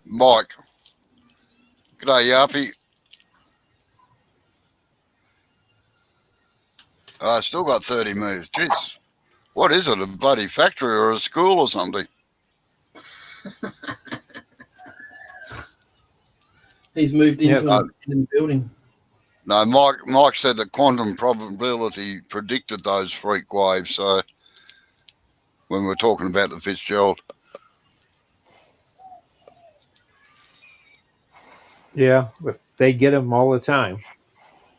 Mike. G'day, Yarpy. I still got 30 metres. Jeez. What is it, a bloody factory or a school or something? He's moved into Yeah, a building. No, Mike said that quantum probability predicted those freak waves, so when we're talking about the Fitzgerald. Yeah, but they get them all the time.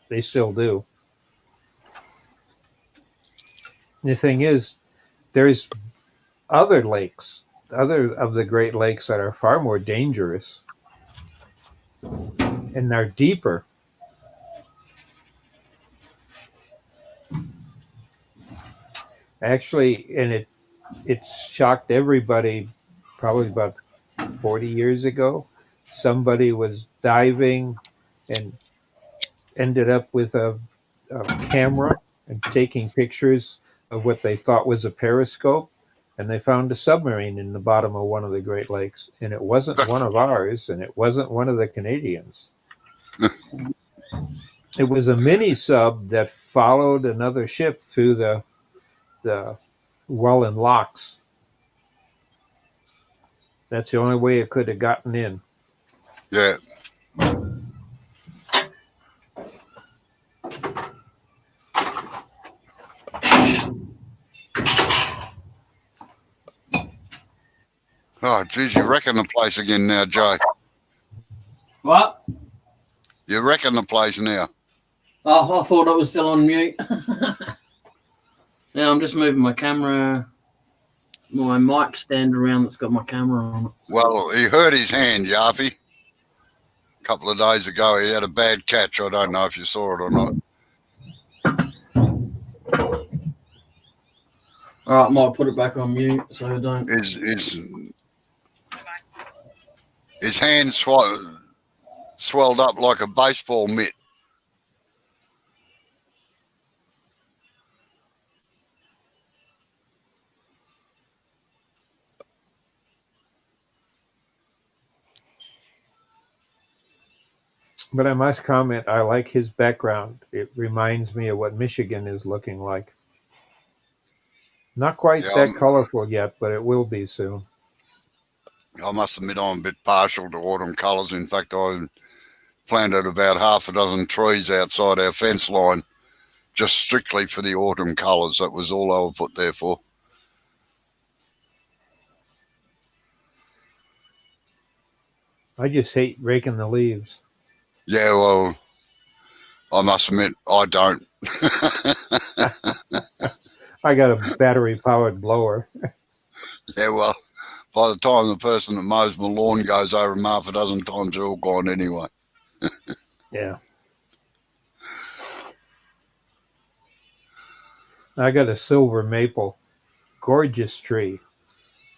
They still do. The thing is, there's other lakes, other of the Great Lakes that are far more dangerous and are deeper. Actually, and it shocked everybody probably about 40 years ago. Somebody was diving and ended up with a camera and taking pictures of what they thought was a periscope, and they found a submarine in the bottom of one of the Great Lakes, and it wasn't one of ours, and it wasn't one of the Canadians. It was a mini sub that followed another ship through the Welland locks. That's the only way it could have gotten in. Yeah. Oh, geez, you're wrecking the place again now, Joe. What? You're wrecking the place now. Oh, I thought I was still on mute. Now I'm just moving my camera, my mic stand around that's got my camera on it. Well, he hurt his hand, Yarpy. A couple of days ago, he had a bad catch. I don't know if you saw it or not. All right, I might put it back on mute so I don't. His hand swelled up like a baseball mitt. But I must comment, I like his background. It reminds me of what Michigan is looking like. Not quite Yeah, that colorful yet, but it will be soon. I must admit I'm a bit partial to autumn colours. In fact, I planted about half a dozen trees outside our fence line just strictly for the autumn colours. That was all I was put there for. I just hate raking the leaves. Yeah, well, I must admit I don't. I got a battery-powered blower. Yeah, well, by the time the person that mows my lawn goes over them half a dozen times, they're all gone anyway. Yeah. I got a silver maple. Gorgeous tree.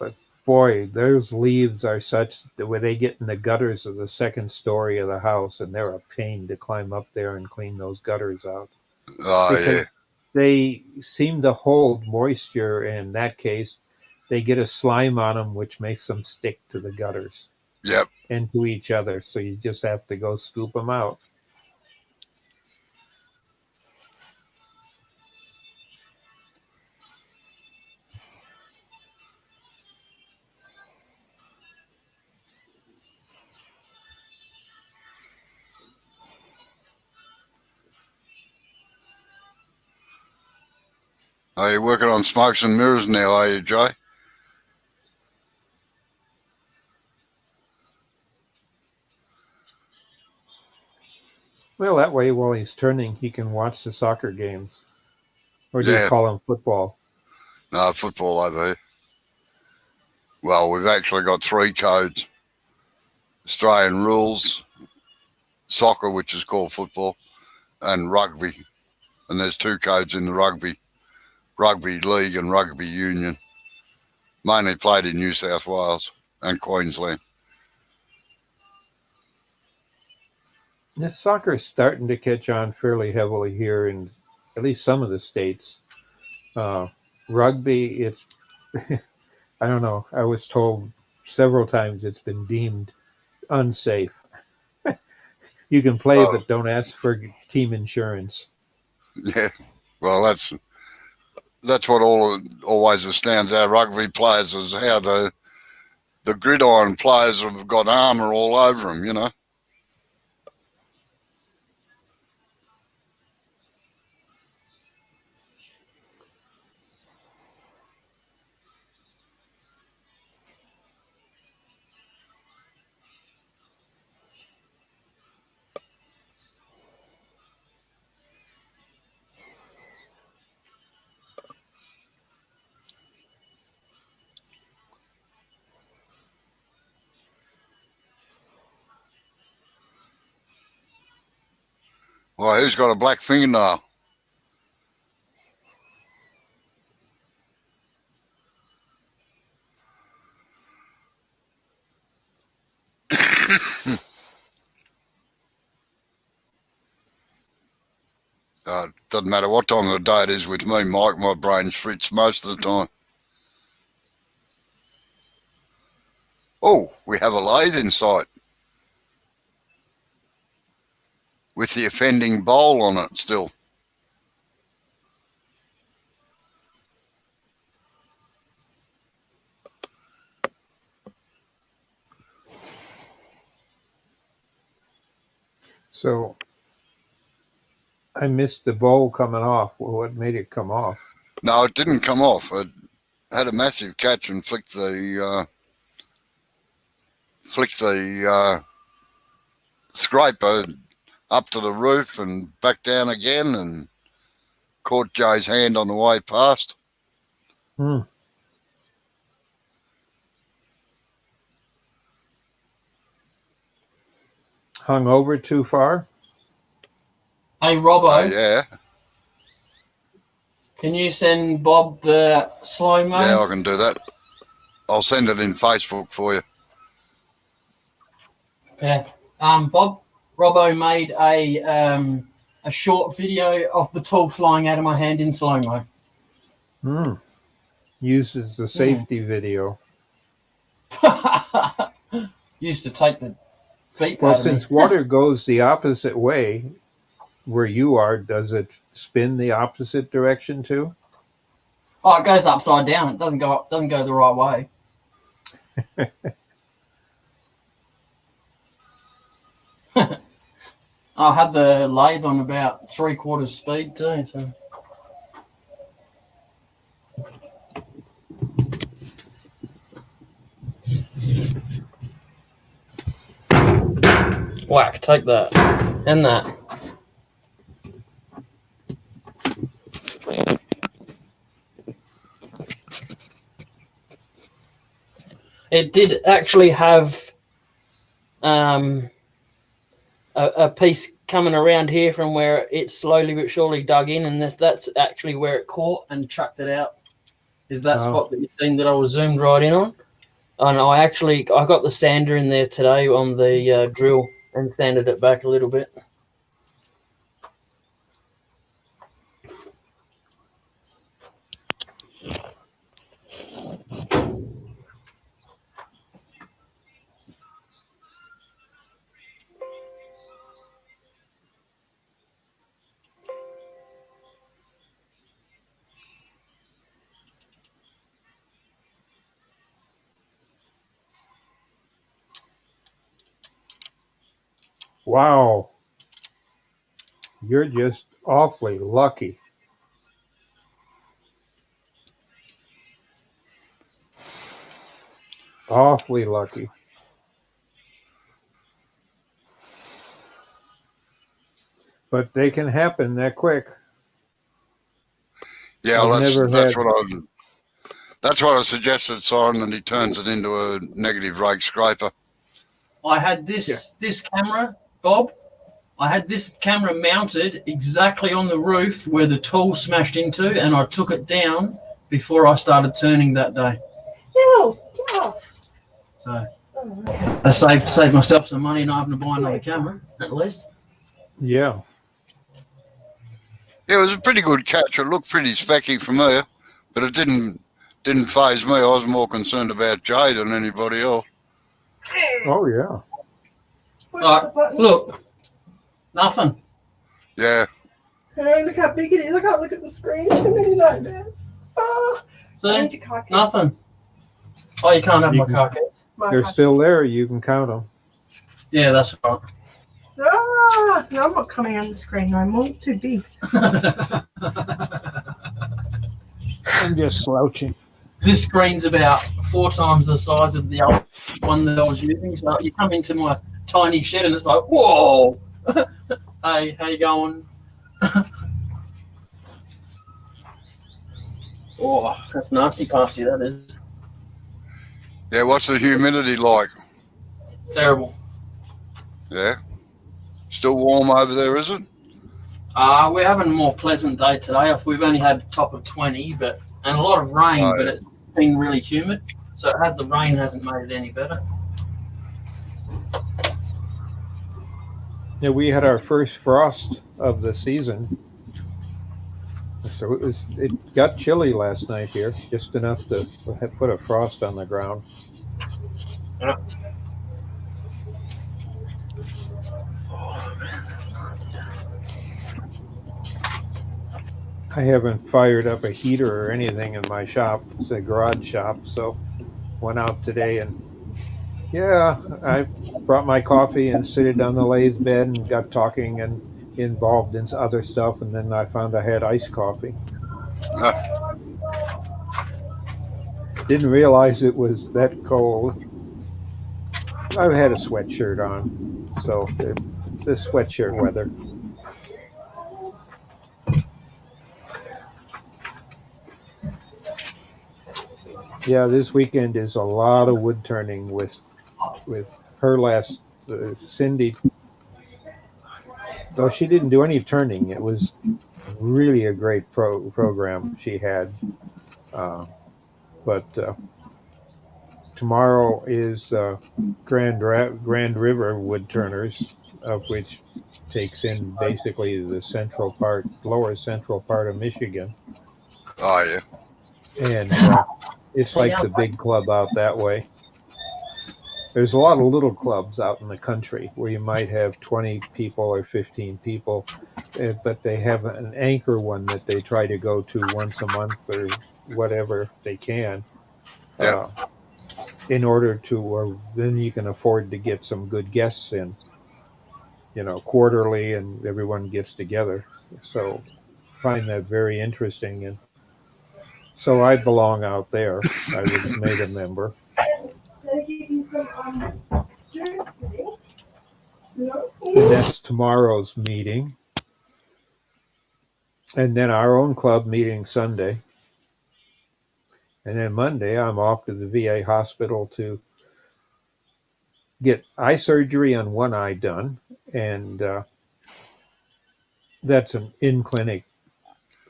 But boy, those leaves are such that when they get in the gutters of the second story of the house, and they're a pain to climb up there and clean those gutters out. Oh, Because yeah. they seem to hold moisture, and in that case, they get a slime on them, which makes them stick to the gutters Yep. and to each other. So you just have to go scoop them out. Are you working on smokes and mirrors now, are you, Jay? Well, that way, while he's turning, he can watch the soccer games. Or do you Yeah. call them football? No, football over here. Well, we've actually got 3 codes. Australian rules, soccer, which is called football, and rugby. And there's 2 codes in the rugby league and rugby union. Mainly played in New South Wales and Queensland. Yeah, soccer is starting to catch on fairly heavily here in at least some of the states. Rugby, it's, I don't know, I was told several times it's been deemed unsafe. You can play, Oh. but don't ask for team insurance. Yeah, well, that's what always astounds our rugby players is how the gridiron players have got armour all over them, you know. Well, who's got a black fingernail? Doesn't matter what time of the day it is with me, Mike, my brain's fritz most of the time. Oh, we have a lathe in sight with the offending bowl on it still. So I missed the bowl coming off. Well, what made it come off? No, it didn't come off. It had a massive catch and flicked the scraper up to the roof and back down again and caught Jay's hand on the way past. Hmm. Hung over too far? Hey, Robbo, Oh, yeah. can you send Bob the slow-mo? Yeah, I can do that. I'll send it in Facebook for you. Yeah. Bob, Robbo made a short video of the tool flying out of my hand in slow-mo. Hmm. Uses the safety video. Used to take the beat Well, out of me. since water goes the opposite way where you are, does it spin the opposite direction too? Oh, it goes upside down. It doesn't go up. Doesn't go the right way. I had the lathe on about 3/4 speed too. So. Whack! Take that and that. It did actually have a piece coming around here from where it slowly but surely dug in, and that's actually where it caught and chucked it out. Is that spot that you've seen that I was zoomed right in on? And I got the sander in there today on the drill and sanded it back a little bit. Wow. You're just awfully lucky. Awfully lucky. But they can happen that quick. Yeah, well, that's what I suggested, Soren, and he turns it into a negative rake scraper. I had this camera, Bob. I had this camera mounted exactly on the roof where the tool smashed into, and I took it down before I started turning that day. No, get off. So I saved myself some money not having to buy another camera, at least. Yeah. Yeah, it was a pretty good catch. It looked pretty specky for me, but it didn't faze me. I was more concerned about Jay than anybody else. Oh, yeah. Look. Nothing. Yeah. Hey, look how big it is. I can't look at the screen. Too many nightmares. See? Nothing. Oh, you can't have my car keys. They're still there. You can count them. Yeah, that's right. No, I'm not coming on the screen no more. It's too big. I'm just slouching. This screen's about 4 times the size of the other one that I was using. So you come into my tiny shed and it's like, whoa! Hey, how you going? Oh, that's nasty pasty, that is. Yeah, what's the humidity like? Terrible. Yeah. Still warm over there, is it? We're having a more pleasant day today. We've only had a top of 20, and a lot of rain, but it's been really humid. So the rain hasn't made it any better. Yeah, we had our first frost of the season. So it got chilly last night here, just enough to put a frost on the ground. Yeah. I haven't fired up a heater or anything in my shop. It's a garage shop, so went out today and I brought my coffee and sit it on the lathe bed and got talking and involved in other stuff, and then I found I had iced coffee. Didn't realize it was that cold. I've had a sweatshirt on, so the sweatshirt weather. Yeah, this weekend is a lot of wood turning with her last Cindy. Though she didn't do any turning, it was really a great program she had. But tomorrow is Grand River Wood Turners, of which takes in basically the lower central part of Michigan. Oh yeah. And it's like the big club out that way. There's a lot of little clubs out in the country where you might have 20 people or 15 people, but they have an anchor one that they try to go to once a month or whatever they can. Yeah. In order to, or then you can afford to get some good guests in, quarterly, and everyone gets together. So find that very interesting. And so I belong out there. I was made a member. And that's tomorrow's meeting. And then our own club meeting Sunday. And then Monday, I'm off to the VA hospital to get eye surgery on one eye done. And that's an in-clinic.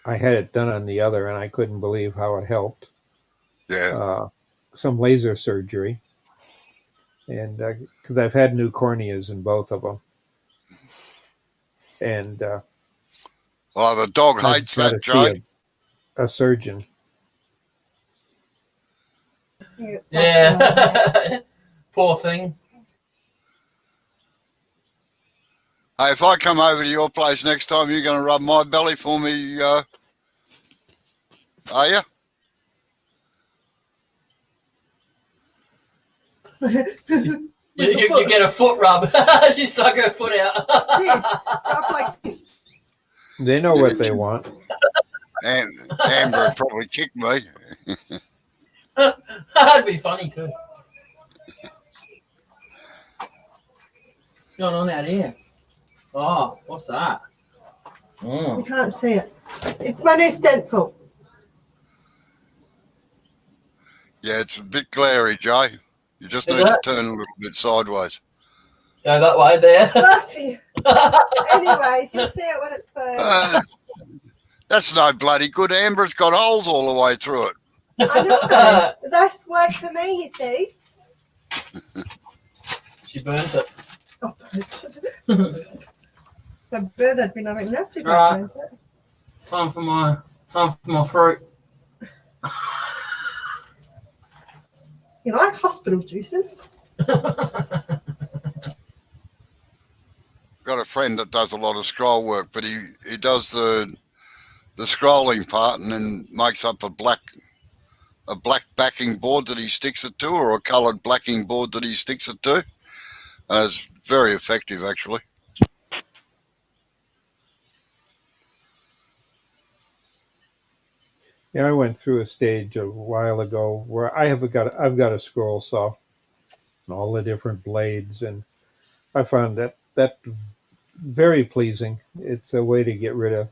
I had it done on the other, and I couldn't believe how it helped. Yeah. Some laser surgery. And because I've had new corneas in both of them. And well, the dog I've hates got that, to see Jay. a surgeon. Yeah. Poor thing. Hey, if I come over to your place next time, you're going to rub my belly for me, are you? You get a foot rub. She stuck her foot out. Up like this. They know what they want. And Amber would probably kick me. That'd be funny too. What's going on out here? Oh, what's that? You can't see it. It's my new stencil. Yeah, it's a bit glary, Jay. You just Is need that? to turn a little bit sideways. Go that way there. Anyways, you'll see it when it's burnt. That's no bloody good. Amber's got holes all the way through it. I know. That's worked for me, you see. She burnt it. Oh, the bird had been having enough to Right. burn it. Time for my fruit. You like hospital juices? Got a friend that does a lot of scroll work, but he does the scrolling part and then makes up a black backing board that he sticks it to, or a coloured blacking board that he sticks it to. It's very effective, actually. Yeah, I went through a stage a while ago where I've got a scroll saw and all the different blades, and I found that very pleasing. It's a way to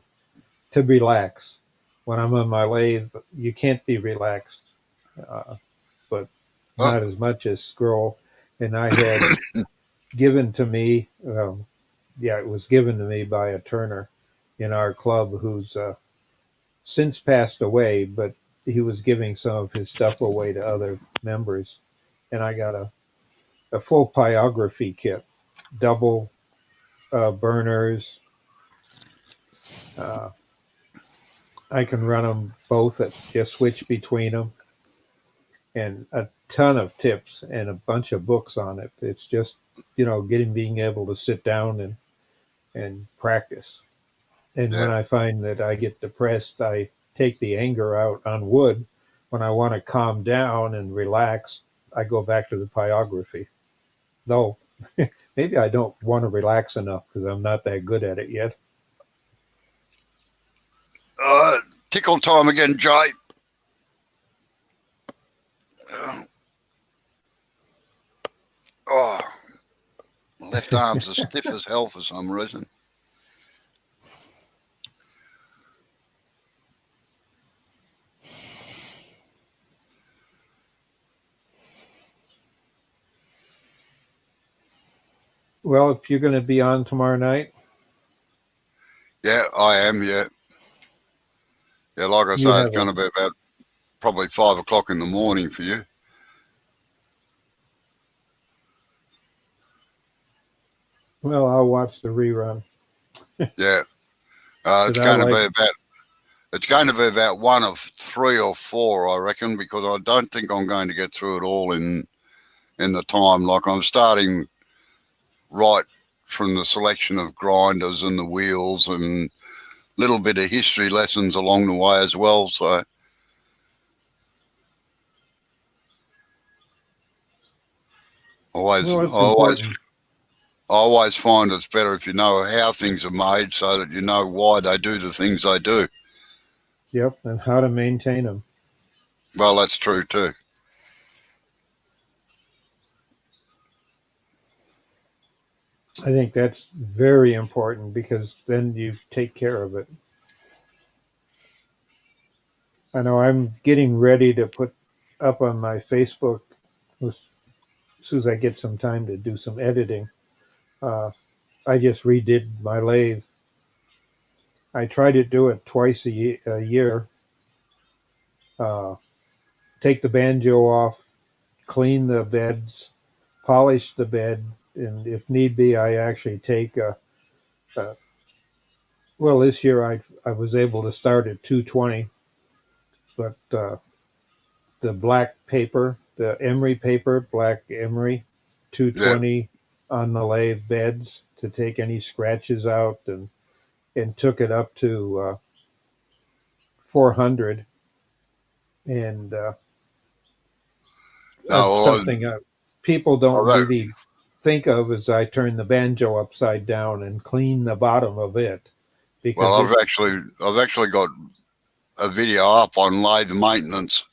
relax. When I'm on my lathe, you can't be relaxed, but not as much as scroll. And I had given to me, it was given to me by a turner in our club who's since passed away, but he was giving some of his stuff away to other members. And I got a full pyography kit, double burners. I can run them both, just switch between them, and a ton of tips and a bunch of books on it. It's just, being able to sit down and practice. And when I find that I get depressed, I take the anger out on wood. When I want to calm down and relax, I go back to the pyography. Though maybe I don't want to relax enough because I'm not that good at it yet. Tickle time again, Jay. Oh, my left arm's as stiff as hell for some reason. Well, if you're going to be on tomorrow night. Yeah, I am, yeah. Yeah, like I say, it's going to be about probably 5 o'clock in the morning for you. Well, I'll watch the rerun. Yeah. It's going to be about 1 of 3 or 4, I reckon, because I don't think I'm going to get through it all in the time. Like, I'm starting right from the selection of grinders and the wheels and little bit of history lessons along the way as well. So Always, Well, I it's always, important. I always find it's better if you know how things are made, so that you know why they do the things they do. Yep, and how to maintain them. Well, that's true too. I think that's very important because then you take care of it. I know I'm getting ready to put up on my Facebook as soon as I get some time to do some editing. Uh, I just redid my lathe. I try to do it twice a year. Uh, take the banjo off, clean the beds, polish the bed, and if need be, I actually take a well, this year I was able to start at 220, but the black paper, the emery paper, black emery, Yeah. 220 on the lathe beds to take any scratches out, and took it up to 400, and No, well, something people don't I've, really think of as I turn the banjo upside down and clean the bottom of it well, because I've actually got a video up on lathe maintenance,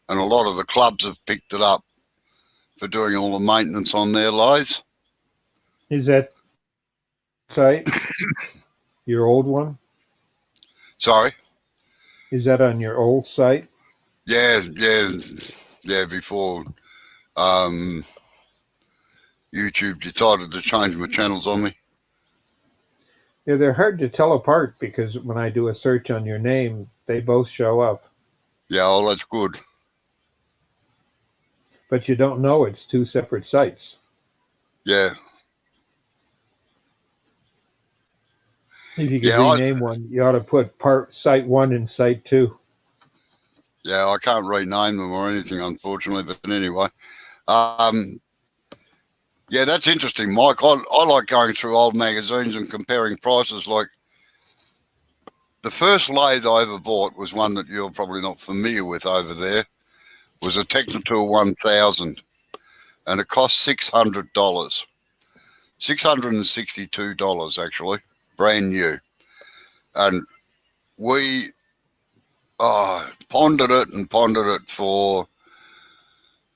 and a lot of the clubs have picked it up for doing all the maintenance on their lathes. is that site your old one? Sorry. Is that on your old site? Yeah. Before YouTube decided to change my channels on me. Yeah, they're hard to tell apart because when I do a search on your name, they both show up, Yeah, well, that's good. but you don't know it's two separate sites. Yeah. If you could Yeah, rename one, you ought to put part site one and site two. I can't rename them or anything, unfortunately. But anyway, yeah, that's interesting, Mike. I like going through old magazines and comparing prices. Like the first lathe I ever bought was one that you're probably not familiar with over there. Was a Technotool 1000, and it cost $600, $662 actually, brand new. And we pondered it for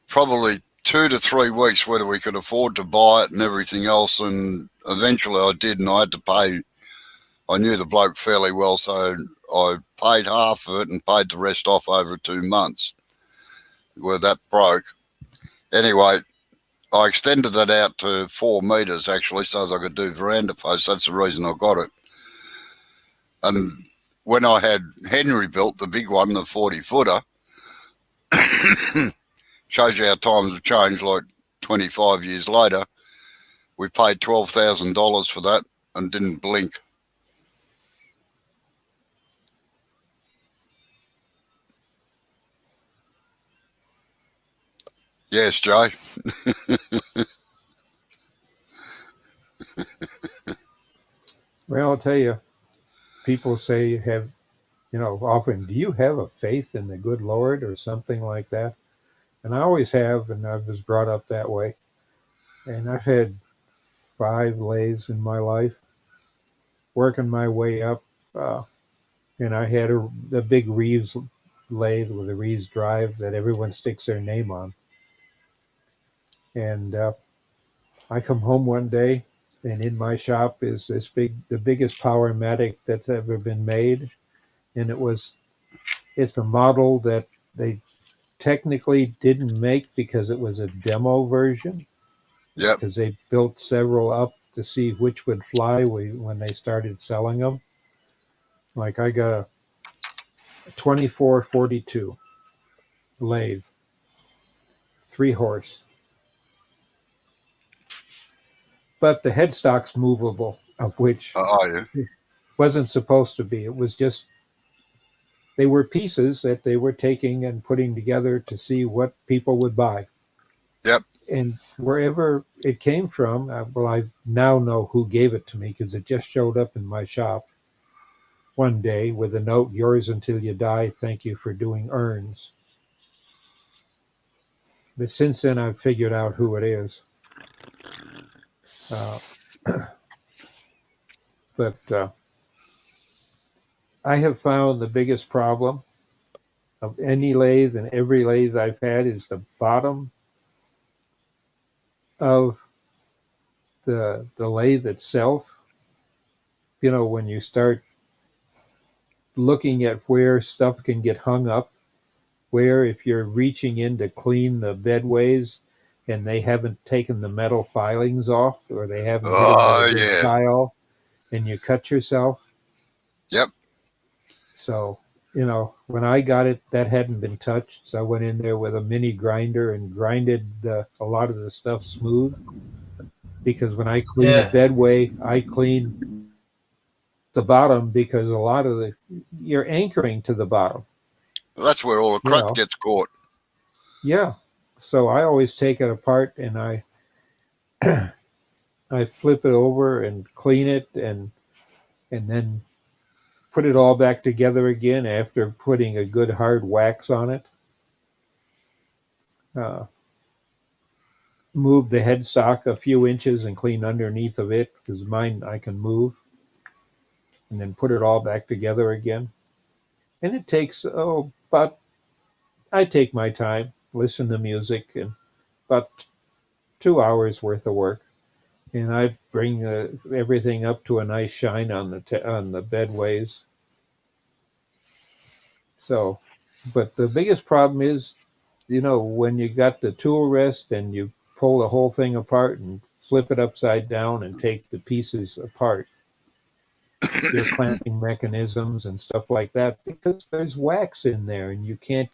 probably 2 to 3 weeks whether we could afford to buy it and everything else. And eventually I did, and I had to pay. I knew the bloke fairly well, so I paid half of it and paid the rest off over 2 months where that broke. Anyway, I extended it out to 4 metres actually, so that I could do veranda posts. That's the reason I got it. And when I had Henry built, the big one, the 40-footer, shows you how times have changed, like 25 years later, we paid $12,000 for that and didn't blink. Yes, Jay. Well, I'll tell you, people say often, do you have a faith in the good Lord or something like that? And I always have, and I was brought up that way. And I've had 5 lathes in my life, working my way up. And I had the big Reeves lathe with a Reeves drive that everyone sticks their name on. And I come home one day, and in my shop is the biggest Powermatic that's ever been made. And it's a model that they technically didn't make because it was a demo version. Yep. Because they built several up to see which would fly when they started selling them. Like I got a 2442 lathe, 3-horse. But the headstock's movable, of which Yeah. wasn't supposed to be. It was just, they were pieces that they were taking and putting together to see what people would buy. Yep. And wherever it came from, I now know who gave it to me because it just showed up in my shop one day with a note, "Yours until you die. Thank you for doing urns." But since then, I've figured out who it is. But I have found the biggest problem of any lathe and every lathe I've had is the bottom of the lathe itself. You know, when you start looking at where stuff can get hung up, where if you're reaching in to clean the bedways and they haven't taken the metal filings off or they haven't hit them Oh, with a big yeah. tile and you cut yourself. Yep. So, you know, when I got it, that hadn't been touched. So I went in there with a mini grinder and grinded a lot of the stuff smooth. Because when I clean Yeah. a bedway, I clean the bottom because a lot of you're anchoring to the bottom. Well, that's where all the You crap know. gets caught. Yeah. So I always take it apart and I flip it over and clean it and then put it all back together again after putting a good hard wax on it. Move the headstock a few inches and clean underneath of it because mine I can move, and then put it all back together again. And it takes but I take my time, listen to music, and about 2 hours worth of work, and I bring everything up to a nice shine on the bedways. So, but the biggest problem is, you know, when you got the tool rest and you pull the whole thing apart and flip it upside down and take the pieces apart, your clamping mechanisms and stuff like that, because there's wax in there and you can't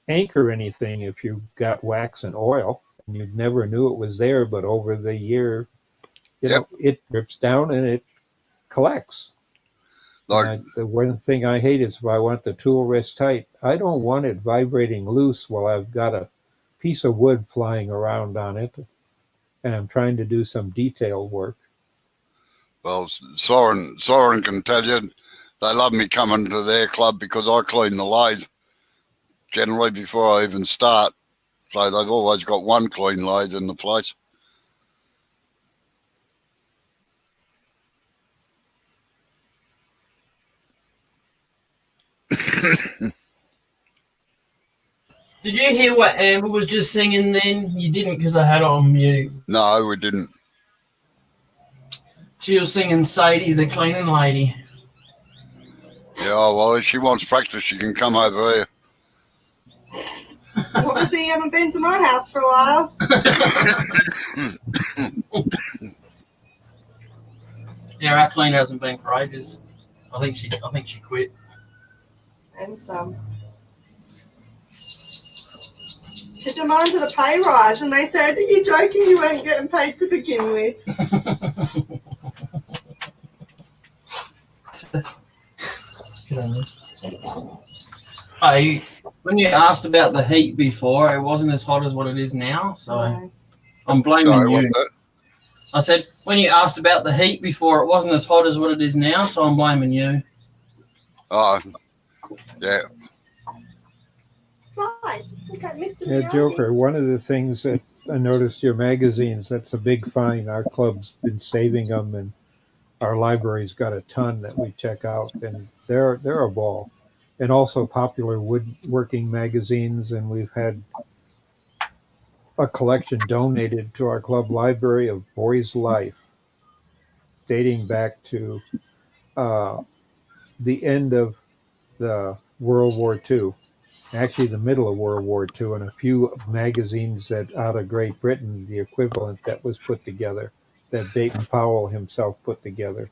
anchor anything if you've got wax and oil and you never knew it was there, but over the year, you Yep. know, it drips down and it collects. Like, The one thing I hate is if I want the tool rest tight, I don't want it vibrating loose while I've got a piece of wood flying around on it and I'm trying to do some detail work. well, Soren can tell you they love me coming to their club because I clean the lathe generally before I even start. So they've always got one clean lathe in the place. Did you hear what Amber was just singing then? You didn't because I had it on mute. No, we didn't. She was singing Sadie, the cleaning lady. Yeah, well, if she wants practice, she can come over here. Obviously, you haven't been to my house for a while. Yeah, our cleaner hasn't been for ages. I think she quit. And some. She demanded a pay rise, and they said, "Are you joking? You weren't getting paid to begin with." When you asked about the heat before, it wasn't as hot as what it is now, so No. I'm blaming Sorry, you. what's that? I said, when you asked about the heat before, it wasn't as hot as what it is now, so I'm blaming you. Oh, yeah. Flies. Look at Mr. Yeah, Miyagi. Joker, one of the things that I noticed your magazines, that's a big find. Our club's been saving them and our library's got a ton that we check out and they're a ball. And also popular woodworking magazines, and we've had a collection donated to our club library of Boy's Life, dating back to the end of the World War II, actually the middle of World War II, and a few magazines that out of Great Britain, the equivalent that was put together, that Baden Powell himself put together.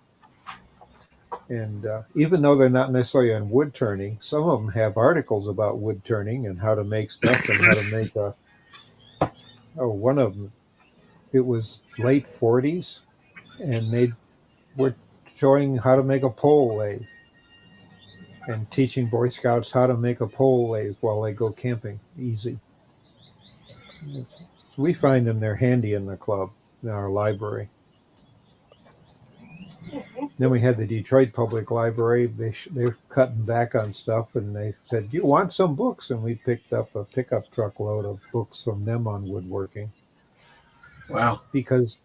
And even though they're not necessarily on wood turning, some of them have articles about wood turning and how to make stuff and how to make one of them, it was late 40s, and they were showing how to make a pole lathe and teaching Boy Scouts how to make a pole lathe while they go camping. Easy. We find them, they're handy in the club, in our library. Mhm. Then we had the Detroit Public Library. They're cutting back on stuff, and they said, "Do you want some books?" And we picked up a pickup truckload of books from them on woodworking Wow. because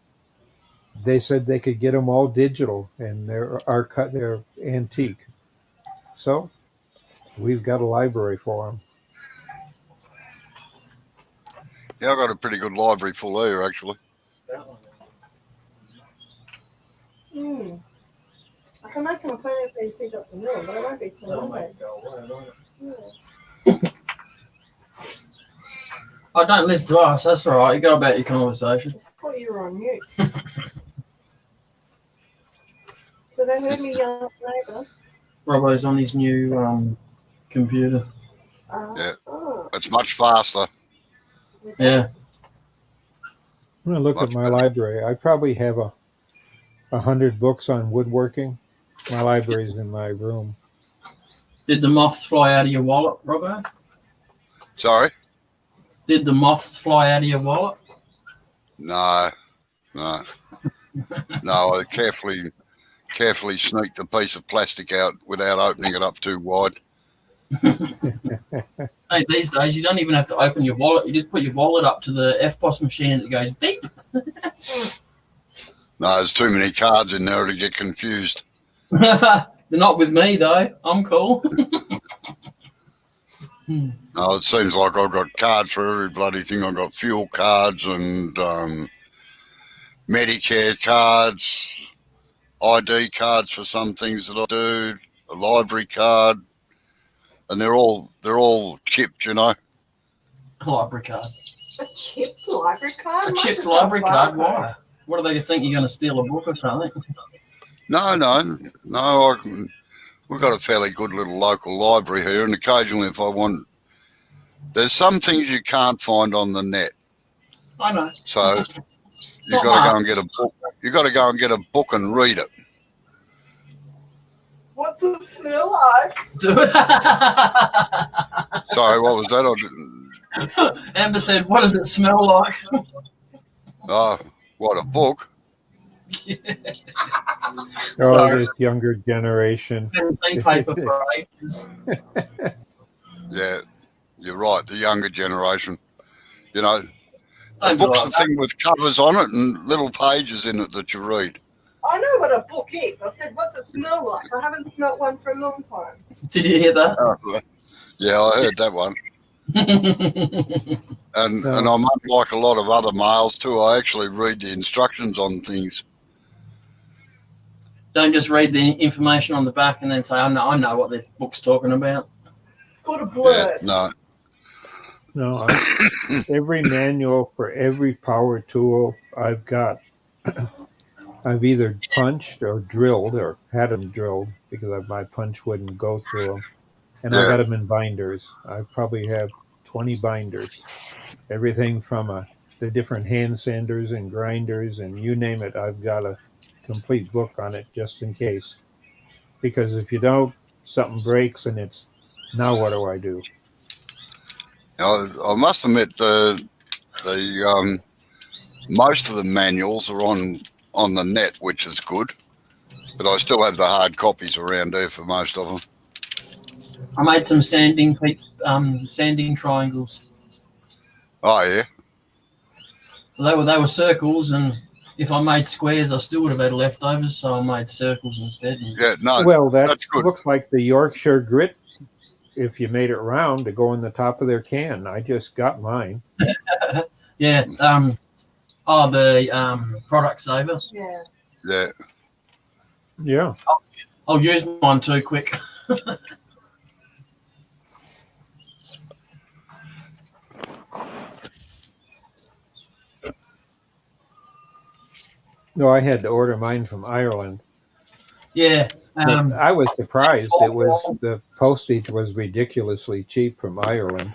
they said they could get them all digital, and they're antique. So we've got a library for them. Yeah, I've got a pretty good library full here, actually. Hmm. I can make an appointment for you to see Dr. Mill, but it won't be till Monday. Yeah. I don't listen to us. That's all right. You go about your conversation. I thought you were on mute. So they heard me yell at the neighbour. Robbo's on his new computer. Yeah. Oh, It's much faster. Yeah. I'm gonna look at my library. I probably have 100 books on woodworking. My library's in my room. Did the moths fly out of your wallet, Robbo? Sorry? Did the moths fly out of your wallet? No. No, I carefully sneaked a piece of plastic out without opening it up too wide. Hey, these days you don't even have to open your wallet. You just put your wallet up to the FPOS machine and it goes beep. No, there's too many cards in there to get confused. They're not with me though. I'm cool. No, it seems like I've got cards for every bloody thing. I've got fuel cards and Medicare cards, ID cards for some things that I do, a library card, and they're all chipped, you know. Library card. a chipped library card? A Mine chipped just library said card? barcode. Why? What do they think you're going to steal a book or something? No. We've got a fairly good little local library here, and occasionally, if I want, there's some things you can't find on the net. I know. So you Not got to much. go and get a book. You got to go and get a book and read it. What's it smell like? Do it. Sorry, what was that? I didn't. Amber said, "What does it smell like?" Oh, what, a book? Oh, Sorry. this younger generation. Haven't seen paper for ages. Yeah, you're right. The younger generation. You know, a Don't be book's like the that. thing with covers on it and little pages in it that you read. I know what a book is. I said, what's it smell like? I haven't smelt one for a long time. Did you hear that? Yeah, I heard that one. And I'm unlike a lot of other males too. I actually read the instructions on things. Don't just read the information on the back and then say, I know what the book's talking about. It's called a Yeah, blurb. no. No, every manual for every power tool I've got, I've either punched or drilled or had them drilled because my punch wouldn't go through them. And I got them in binders. I probably have 20 binders. Everything from the different hand sanders and grinders and you name it, I've got a complete book on it just in case. Because if you don't, something breaks and it's, now what do I do? I must admit the most of the manuals are on the net, which is good. But I still have the hard copies around there for most of them. I made some sanding triangles. Oh yeah. They were circles, and if I made squares, I still would have had leftovers, so I made circles instead. Yeah, no, Well, that's good. looks like the Yorkshire grit if you made it round to go in the top of their can. I just got mine. Yeah. The product saver. Yeah. Yeah. Yeah. I'll use mine too quick. No, I had to order mine from Ireland. Yeah. But I was surprised. The postage was ridiculously cheap from Ireland.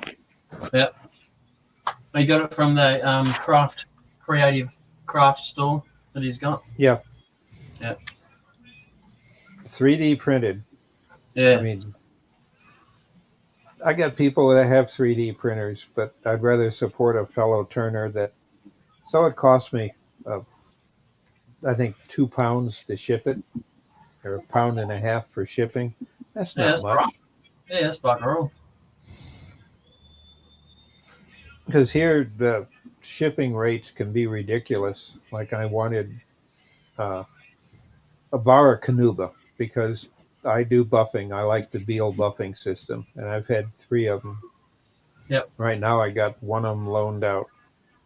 I got it from the creative craft store that he's got. Yeah. Yeah. 3D printed. Yeah. I mean, I got people that have 3D printers, but I'd rather support a fellow turner that. So it cost me, I think, £2 to ship it. or £1.50 for shipping. That's Yeah, not that's much. right. Yeah, that's bugger all. Because here the shipping rates can be ridiculous. Like I wanted a Barracuda because I do buffing. I like the Beal buffing system, and I've had 3 of them. Yep. Right now I got one of them loaned out,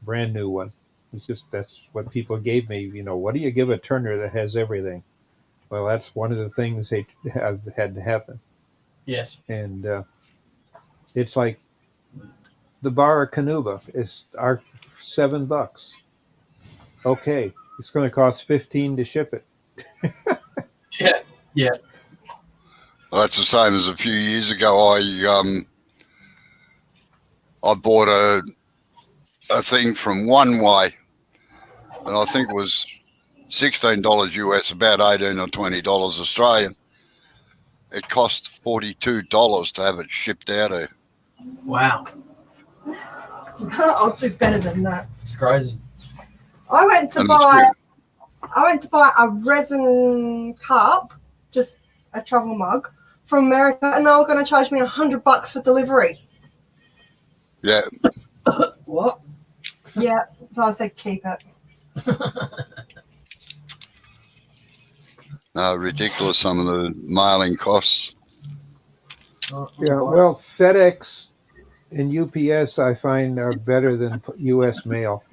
brand new one. It's just that's what people gave me. What do you give a turner that has everything? Well, that's one of the things they have had to happen. Yes. And it's like the Barracuda is our $7. Okay, it's going to cost 15 to ship it. Yeah. Well, that's the same as a few years ago. I bought a thing from One Way, and I think it was $16 US, about $18 or $20 Australian. It cost $42 to have it shipped out here. Wow. I'll do better than that. It's crazy. I went to And it's buy good. a resin cup, just a travel mug from America, and they were going to charge me $100 for delivery. Yeah, What? Yeah, so I said keep it. no, ridiculous, some of the mailing costs. Yeah, well, FedEx and UPS I find are better than U.S. mail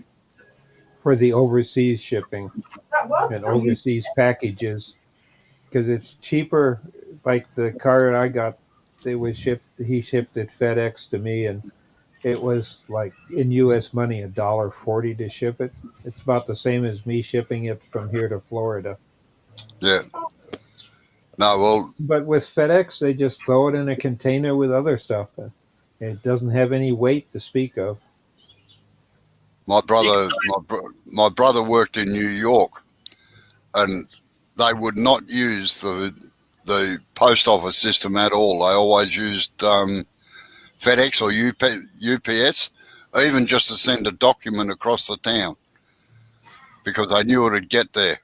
for the overseas shipping That was and from you. overseas packages because it's cheaper. Like the car I got, he shipped it FedEx to me, and it was like in U.S. money $1.40 to ship it. It's about the same as me shipping it from here to Florida. Yeah. No, well, But with FedEx, they just throw it in a container with other stuff. And it doesn't have any weight to speak of. my brother worked in New York, and they would not use the post office system at all. They always used FedEx or UPS, even just to send a document across the town, because they knew it would get there.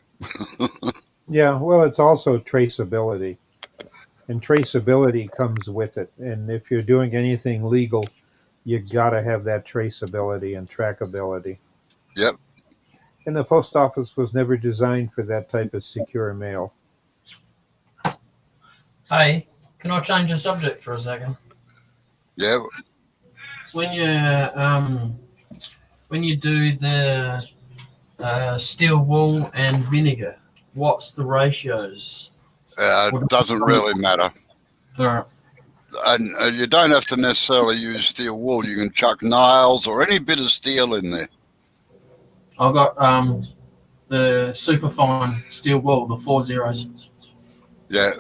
Yeah, well, it's also traceability. And traceability comes with it. And if you're doing anything legal, you got to have that traceability and trackability. Yep. And the post office was never designed for that type of secure mail. Hey, can I change the subject for a second? Yeah. When you do the steel wool and vinegar, what's the ratios? It doesn't really matter. All right. And you don't have to necessarily use steel wool. You can chuck nails or any bit of steel in there. I've got the superfine steel wool, the 4 zeros. Yeah.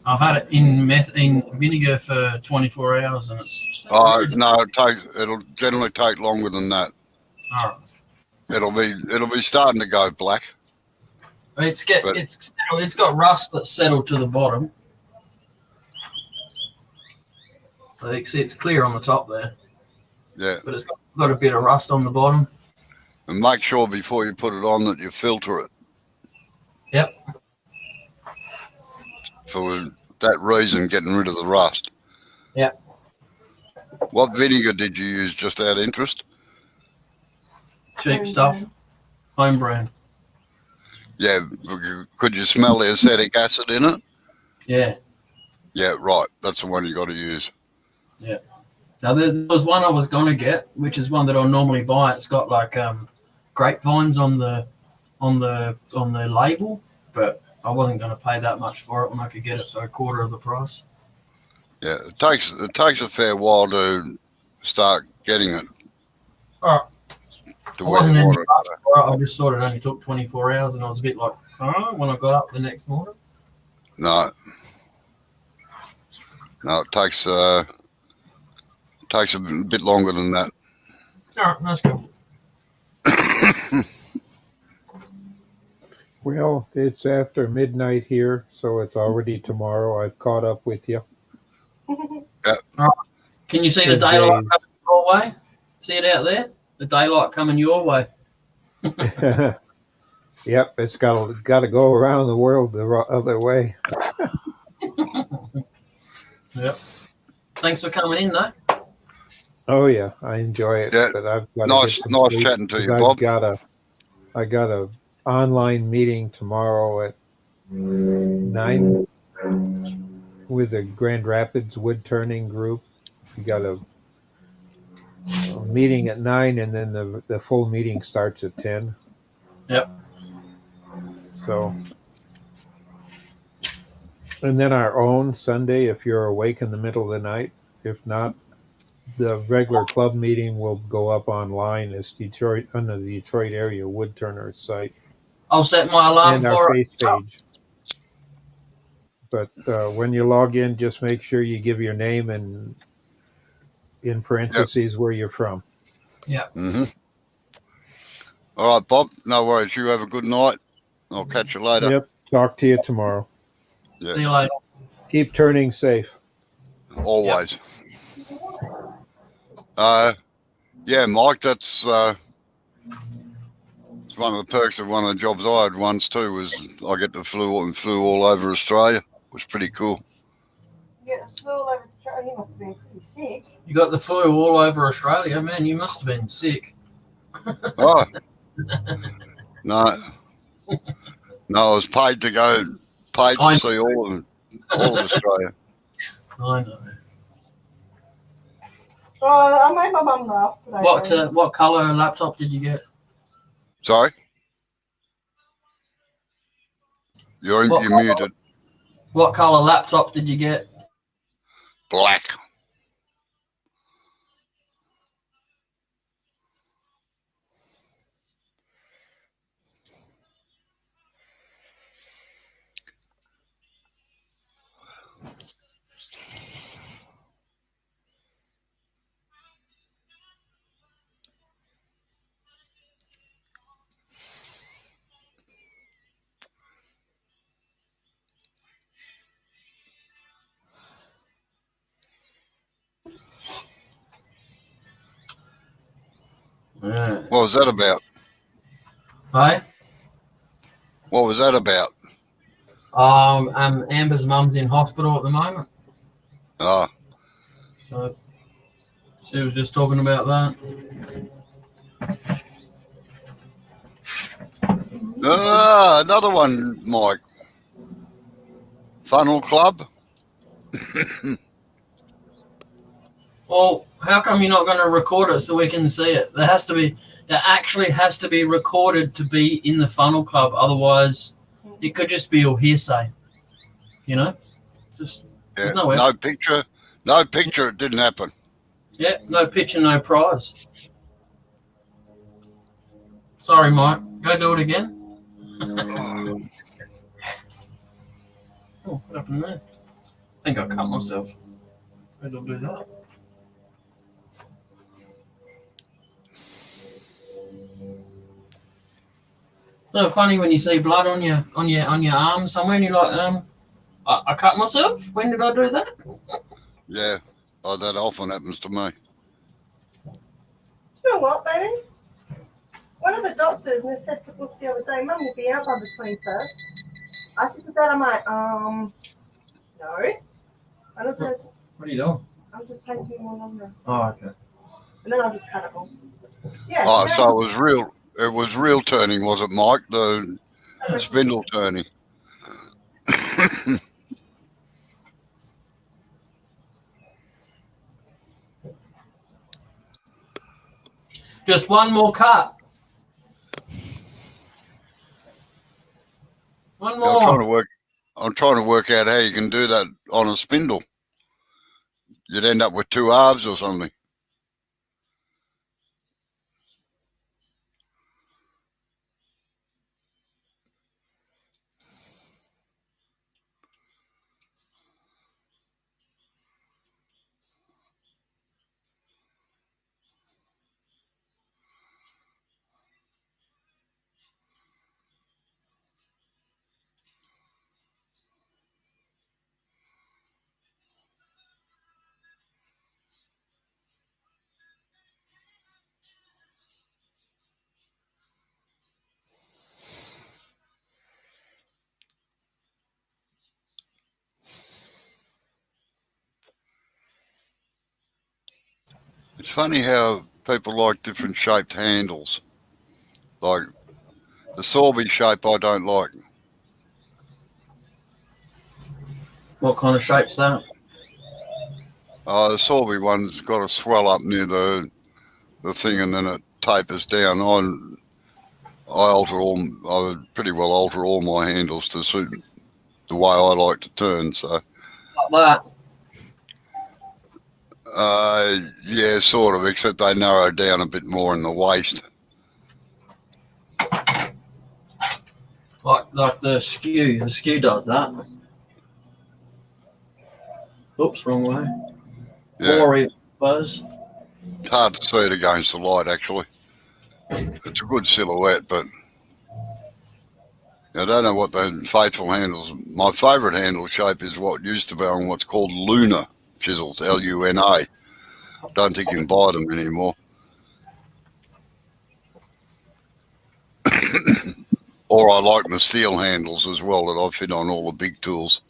I've had it in vinegar for 24 hours, and it's No, it'll generally take longer than that. all right. It'll be starting to go black. It's got rust that's settled to the bottom. It's clear on the top there. Yeah. But it's got a bit of rust on the bottom. And make sure before you put it on that you filter it. Yep. For that reason, getting rid of the rust. Yep. What vinegar did you use, just out of interest? Cheap stuff. Home brand. Yeah. Could you smell the acetic acid in it? Yeah. Yeah, right. That's the one you got to use. Yeah. Now there was one I was gonna get, which is one that I normally buy. It's got like grapevines on the label, but I wasn't gonna pay that much for it when I could get it for a quarter of the price. Yeah, it takes a fair while to start getting it. All right. To I where wasn't you in want any it. rush for it. I just thought it only took 24 hours, and I was a bit like, when I got up the next morning. No, it takes a bit longer than that. All right, that's cool. Well, it's after midnight here, so it's already tomorrow. I've caught up with you. Can you see the Good daylight days. coming your way? See it out there? The daylight coming your way. Yep, it's got to go around the world the other way. Yep. Thanks for coming in, though. Oh yeah, I enjoy it, Yeah, but I've got to get nice some sleep chatting to because you, Bob. I got a online meeting tomorrow at 9 with a Grand Rapids wood turning group. We got a meeting at 9, and then the full meeting starts at 10. Yep. So, and then our own Sunday if you're awake in the middle of the night. If not, the regular club meeting will go up online as Detroit on the Detroit area wood turners site I'll set my alarm and our for it. face page. But when you log in, just make sure you give your name and in parentheses where you're from. Yeah. Mm-hmm. All right, Bob. No worries. You have a good night. I'll catch you later. Yep. Talk to you tomorrow. Yeah. See you later. Keep turning safe. Always. Yeah, Mike, that's it's one of the perks of one of the jobs I had once too, was I get the flu all over Australia. It was pretty cool. Yeah, flew all over Australia. He must have been pretty sick. You got the flu all over Australia, man. You must have been sick. Oh. No. No, I was paid to see all of Australia. I know. Oh, I made my mum laugh today. What colour laptop did you get? Sorry? You're muted. What colour laptop did you get? Black. Yeah. What was that about? Hey? What was that about? Amber's mum's in hospital at the moment. Oh. So she was just talking about that. Another one, Mike. Funnel Club. Well, how come you're not going to record it so we can see it? There actually has to be recorded to be in the funnel club. Otherwise, it could just be all hearsay. You know, just Yeah. no picture. It didn't happen. Yeah, no picture, no prize. Sorry, Mike. Go do it again. Oh, what happened there? I think I cut myself. Maybe I'll do that. So funny when you see blood on your arm somewhere, and you're like, I cut myself. When did I do that? Yeah. Oh, that often happens to me. You know what, baby? One of the doctors said to us the other day, Mum will be out by the 21st. I said to Dad, I'm like, no. I looked at it. What are you doing? I'm just painting more on this. Oh, okay. And then I'll just cut it off. Yeah. Oh, so it was real. It was real turning, was it, Mike? The spindle turning. Just one more cut. One more. I'm trying to work out how you can do that on a spindle. You'd end up with two halves or something. It's funny how people like different shaped handles. Like the Sorby shape I don't like. What kind of shape's that? The Sorby one's got a swell up near the thing and then it tapers down. I would pretty well alter all my handles to suit the way I like to turn. So, Like that. yeah, sort of, except they narrow down a bit more in the waist. Like the skew. The skew does that. Oops, wrong way. Yeah, Glory, I suppose. it's hard to see it against the light, actually. It's a good silhouette, but I don't know what the faithful handles. My favourite handle shape is what used to be on what's called Luna chisels, Luna. Don't think you can buy them anymore. Or I like my steel handles as well that I fit on all the big tools.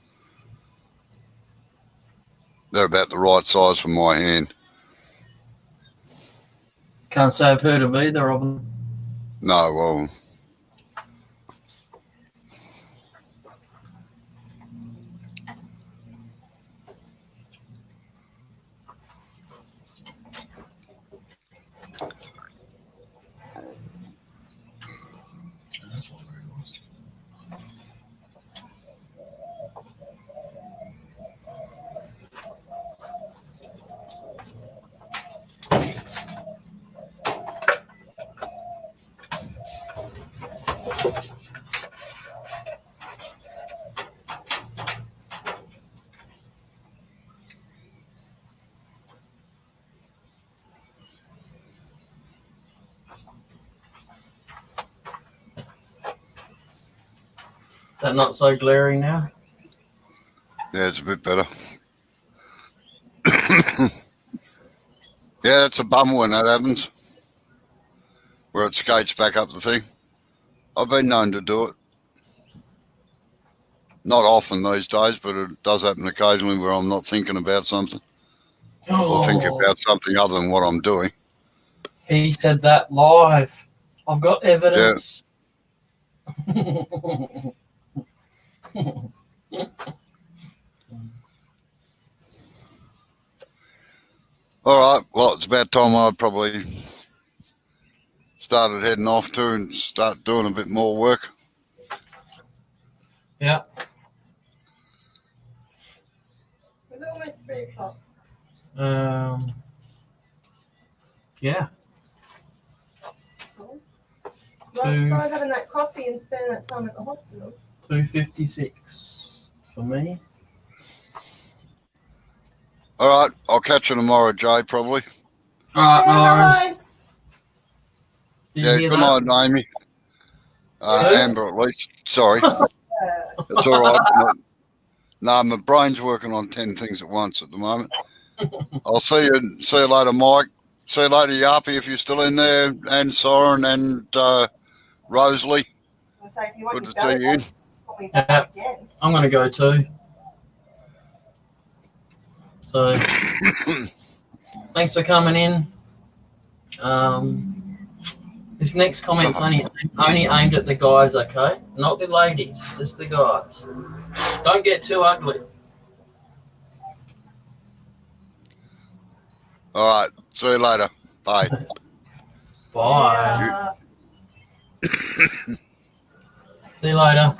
They're about the right size for my hand. Can't say I've heard of either of them. No, well, Is that not so glaring now? yeah, it's a bit better. Yeah, it's a bummer when that happens, where it skates back up the thing. I've been known to do it. Not often these days, but it does happen occasionally where I'm not thinking about something or thinking about something other than what I'm doing. He said that live. I've got evidence. All right, well, it's about time I probably started heading off to and start doing a bit more work. Yeah. Is it almost 3 o'clock? Yeah. Right, so having that coffee and spending that time at the hospital. 2:56 for me. All right, I'll catch you tomorrow, Jay, probably. All right, no worries. Bye. Did you Yeah, hear good that? night, Amy. Who? Amber, at least. Sorry. It's all right. No, my brain's working on 10 things at once at the moment. I'll see you later, Mike. See you later, Yappy, if you're still in there, and Soren and Rosalie. I say, if you want Good to to go, see you. call me back Yeah. again. I'm going to go too. So, thanks for coming in. This next comment's only aimed at the guys, okay? Not the ladies, just the guys. Don't get too ugly. All right, see you later. Bye. Bye. Yeah. See you later.